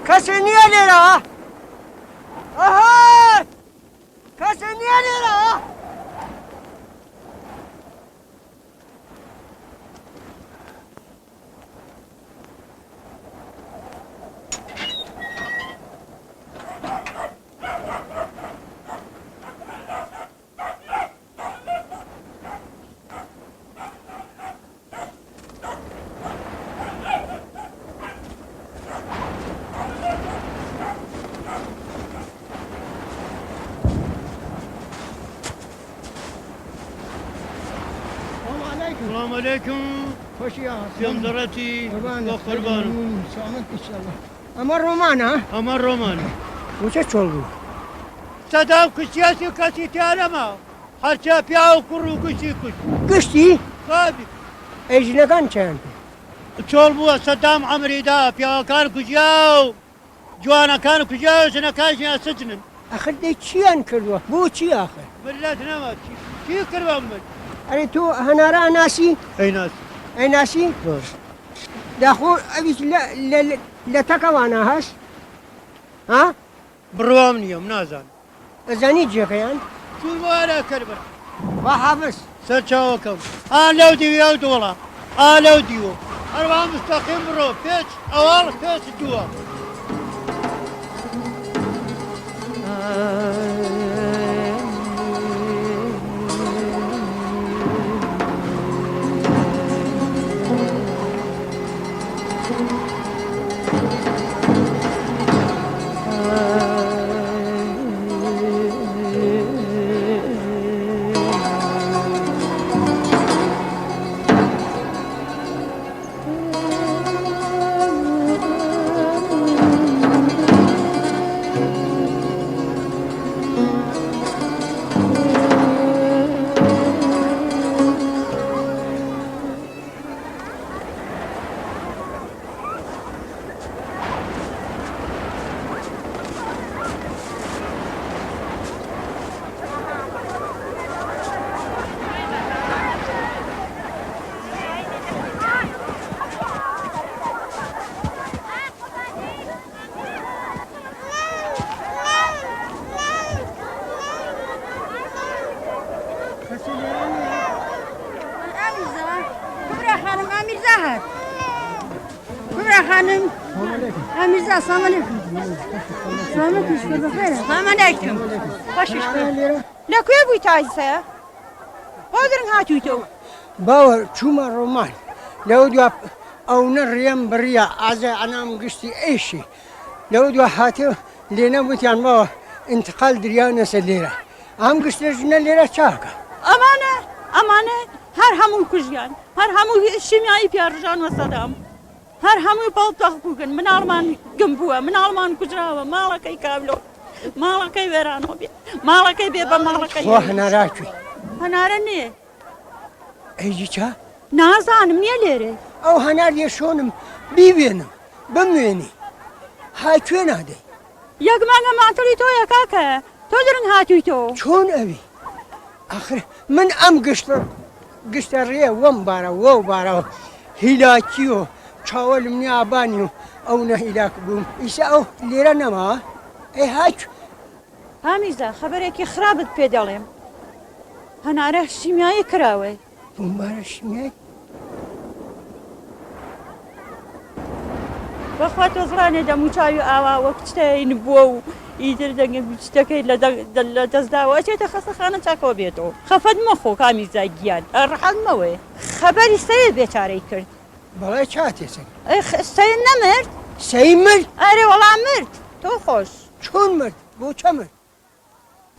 کەسێ نییە لێرەوە ئەهای کەسێ نییە لێرەوە السلام عليكم خوش يا زنزرتي وقربان سلامتك ان شاء الله اما الرومان ها اما الرومان وش تشولو صدام كسياسي وكاسي تيارما هرچا بياو كرو كشي كش قشتي صادق ايش لكان كان تشول بو صدام عمري دا بياو كان كجاو جوانا كان كجاو سنة كان سجن اخر دي تشيان كردوا بو تشي اخر بالله نما شي كربان من أري تو هنارا ناسي اي ناس اي ناسي داخل ابيش لا تكوانا هاش ها بروام نيوم نازان زاني جيكيان شو الموالا كربر وحافظ سرچاوكم لو ديو دولا لو ديو أربعة مستقيم برو بيش أول بيش جوا السلام عليكم. سلامتك شكرا بخير. السلام عليكم. خوش لا كوي بوي تايسا قدرن هاتو تو باور شوما رومان لو دو او نريم بريا عزا انا مقشتي ايشي لو دو هاتو لينا بوتيان ما انتقال دريانا سليرة هم قشتي جنا ليرة شاكا امانه هر همون کجیان هر همون شیمیایی پیارجان و صدام هر همون بالطاق بوجن من آلمان جنبوه من آلمان كجراوه مالكي كابلو مالكي ويرانو بي مالكي بيبا مالكي وحنا راكي هنارني ايجي چا نازانم نيه ليري او هنار يشونم بيبينم بمويني هاي چوين هادي يك ما تولي تو يا كاكا تودرن هاتوي تو شون ابي اخر من ام قشتر ريه وم بارا وو بارا هلاكيو چاول مني ابانيو او نه هلاك بوم يساو ليرا نما اي هاچ هاميزا خبرك خرابت بيدالم هناره شيمياي كراوي بومبارا شيمياي بخوات وزراني دا مچايو اوا وقتين بو يدر دنگ بچتكي لا تزداو اچه تخص خانه چاكو بيتو خفد مخو كاميزا گيان رحل موي خبري سيد بيچاري كرد بەڵێ چاتێسن سەی نەمرد سەی مرد ئەرێ وەڵام مرد تۆ خۆش چۆن مرد بۆ چە مرد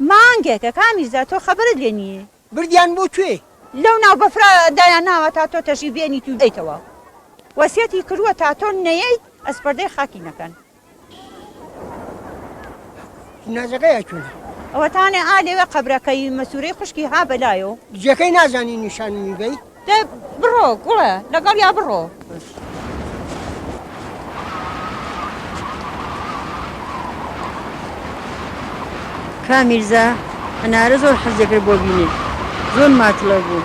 مانگێکە کامیزا تۆ خەبرت لێ نییە بردیان بۆ کوێ لەو ناو بەفرا دایان ناوە تا تۆ تەشی بێنی تو دەیتەوە وەسیەتی کردووە تا تۆ نەیەی ئەسپەردەی خاکی نەکەن نازەکەیە کوێنە ئەوەتانێ ئالێوە قەبرەکەی مەسوورەی خوشکی ها بەلایەوە جێکەی نازانی نیشانمی بەی بڕۆ گوڵە لەگەڵ یا بڕۆ کامیرزا هەنارە زۆر حەزێکرد بۆ بینێ زۆر ماتڵە بوو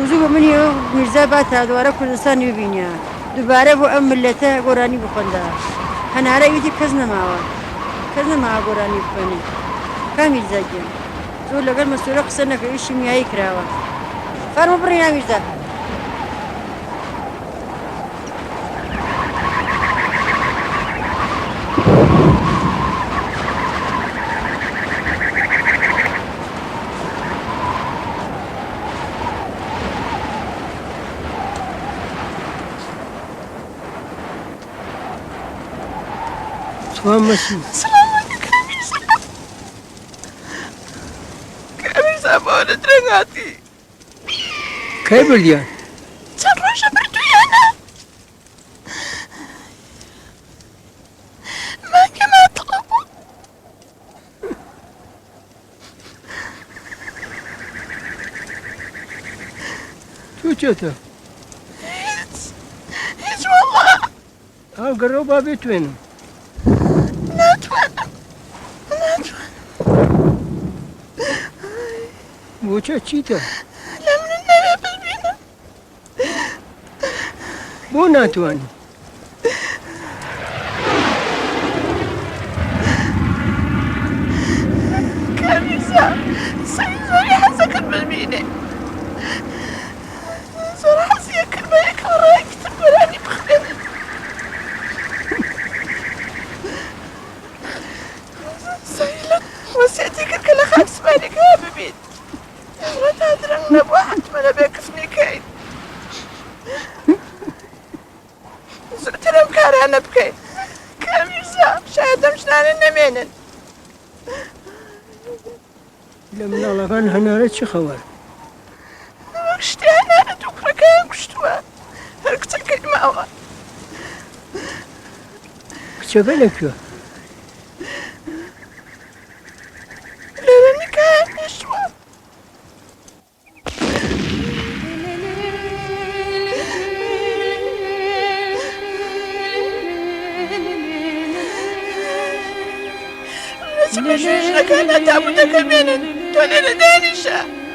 زوو بە منی میرزا با تا دووارە کوردستانی ببینە دووبارە بۆ ئەم ملەتە گۆرانی بخۆندا هەنارە ویدی کەس نەماوە گۆرانی بخوێنێ کامیرزا گیان زۆر لەگەڵ مەسوورە قسە نەکەوی شیمیایی کراوە فەرمە بڕی نامیرزا ماشي سلام عليكم كاميرزا بولد رنغاتي كاي برديان تروش بردويانا ما كما طلبوا شو جوتا هيج والله قربوا بيت وين بوچه چیتا لمن النبي بالبينا بو ناتواني كاميرزا سيزوري حسك بالبينا زور حسيك الملك وراك تبراني بخير سيلت وسيتك كل خمس مالك يا ببيت لا تدرن بواحد ما بيكفني كاين زرت لهم كاري انا بكاين كاميرزا شاهد مشنان النمينن لمن الله كان هنارت شي خوار وكشتي انا دوكرا كان كشتوا هركت الكلمة اول كتبلك يا لاني كان يشوا مشوشنا كانت تعبدك منن تولي لدانشا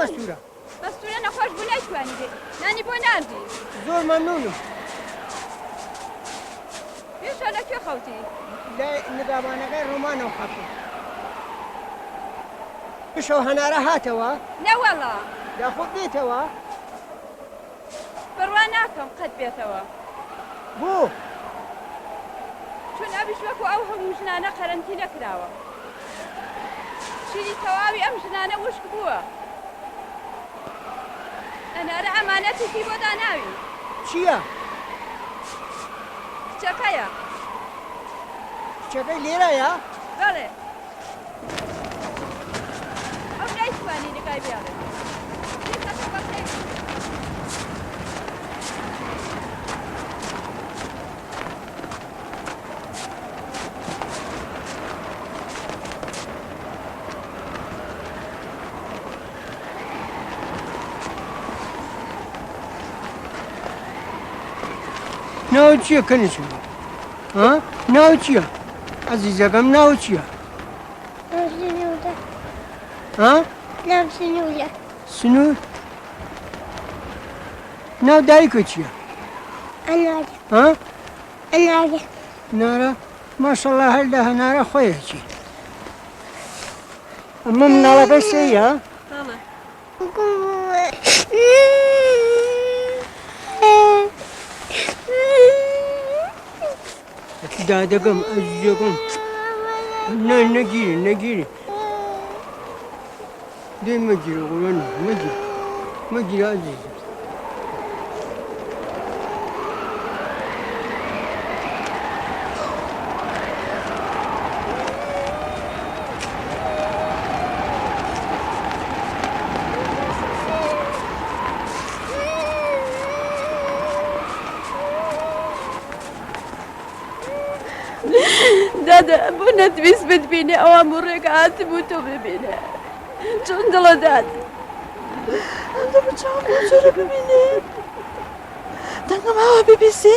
مەسوورە مەستورە نەخۆش بوو نایتوانی بێت نانی بۆ ناردی زۆر مەمنونم پێشە لەکوێ خەوتی لای نگابانەکەی ڕۆمانەوە خەوتم پشەو هەنارە هاتەوە نەوەڵا داخۆ بێتەوە بڕوا ناکەم قەت بێتەوە بۆ چون ئەویش وەکو ئەو هەموو ژنانە قەرەنتی نەکراوە شیری تەواوی ئەم ژنانە وشک بووە ئەنارە ئەمانەتێکی بۆ داناوی چییە؟ کچەکەیە کچەکەی لێرەیە؟ بەڵێ ئەو نایتوانی لەگای بیاڵێت ناو چییە کەنیچوو؟ ها؟ ناو چییە؟ عەزیزەکەم ناو چییە؟ ها؟ ناو سنوورە سنوور؟ ناو دایکە چییە؟ ئەنارە ها؟ ئەنارە نارە؟ ماشەڵڵا هەر لە هەنارە خۆیەکی ئەمە مناڵەکەی سێیە؟ دادەکەم ئەزیزەکەم نەگیری نەگیری دێ مەگیرە قوربان مەگیر مەگیرە ئەزیزە دادا بۆ نەتویست بتبینێ ئەوە هەموو ڕێگە هاتبوو تۆ ببینێ چۆن دڵە داد ئەمدە بچاوم بۆ جۆرە ببینێ دەنگم ئاوا ببیسێ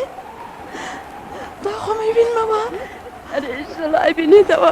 داخۆمەی بینمەوە ئەرێ ئینشەڵا ئەیبینێتەوە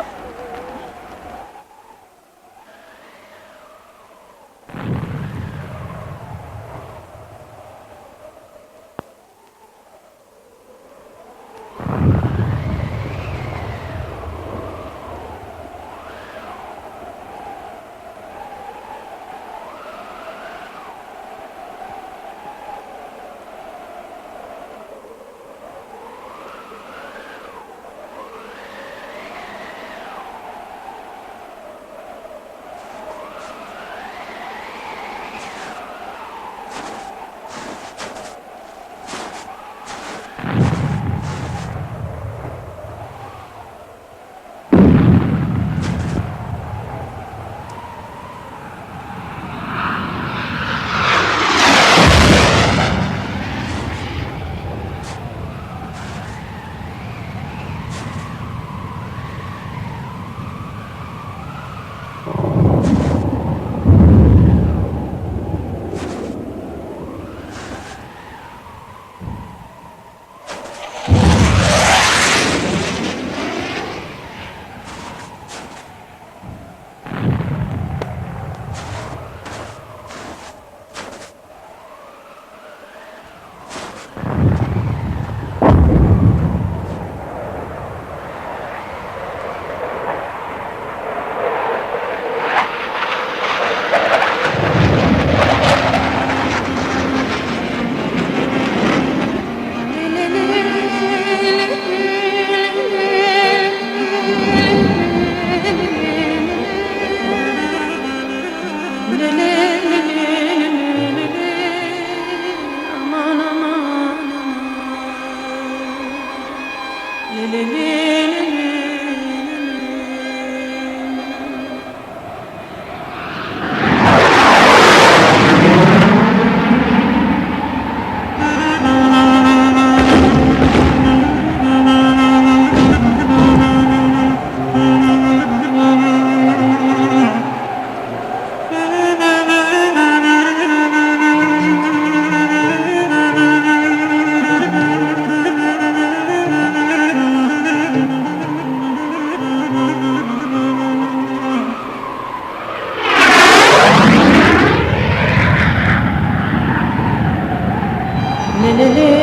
ليلي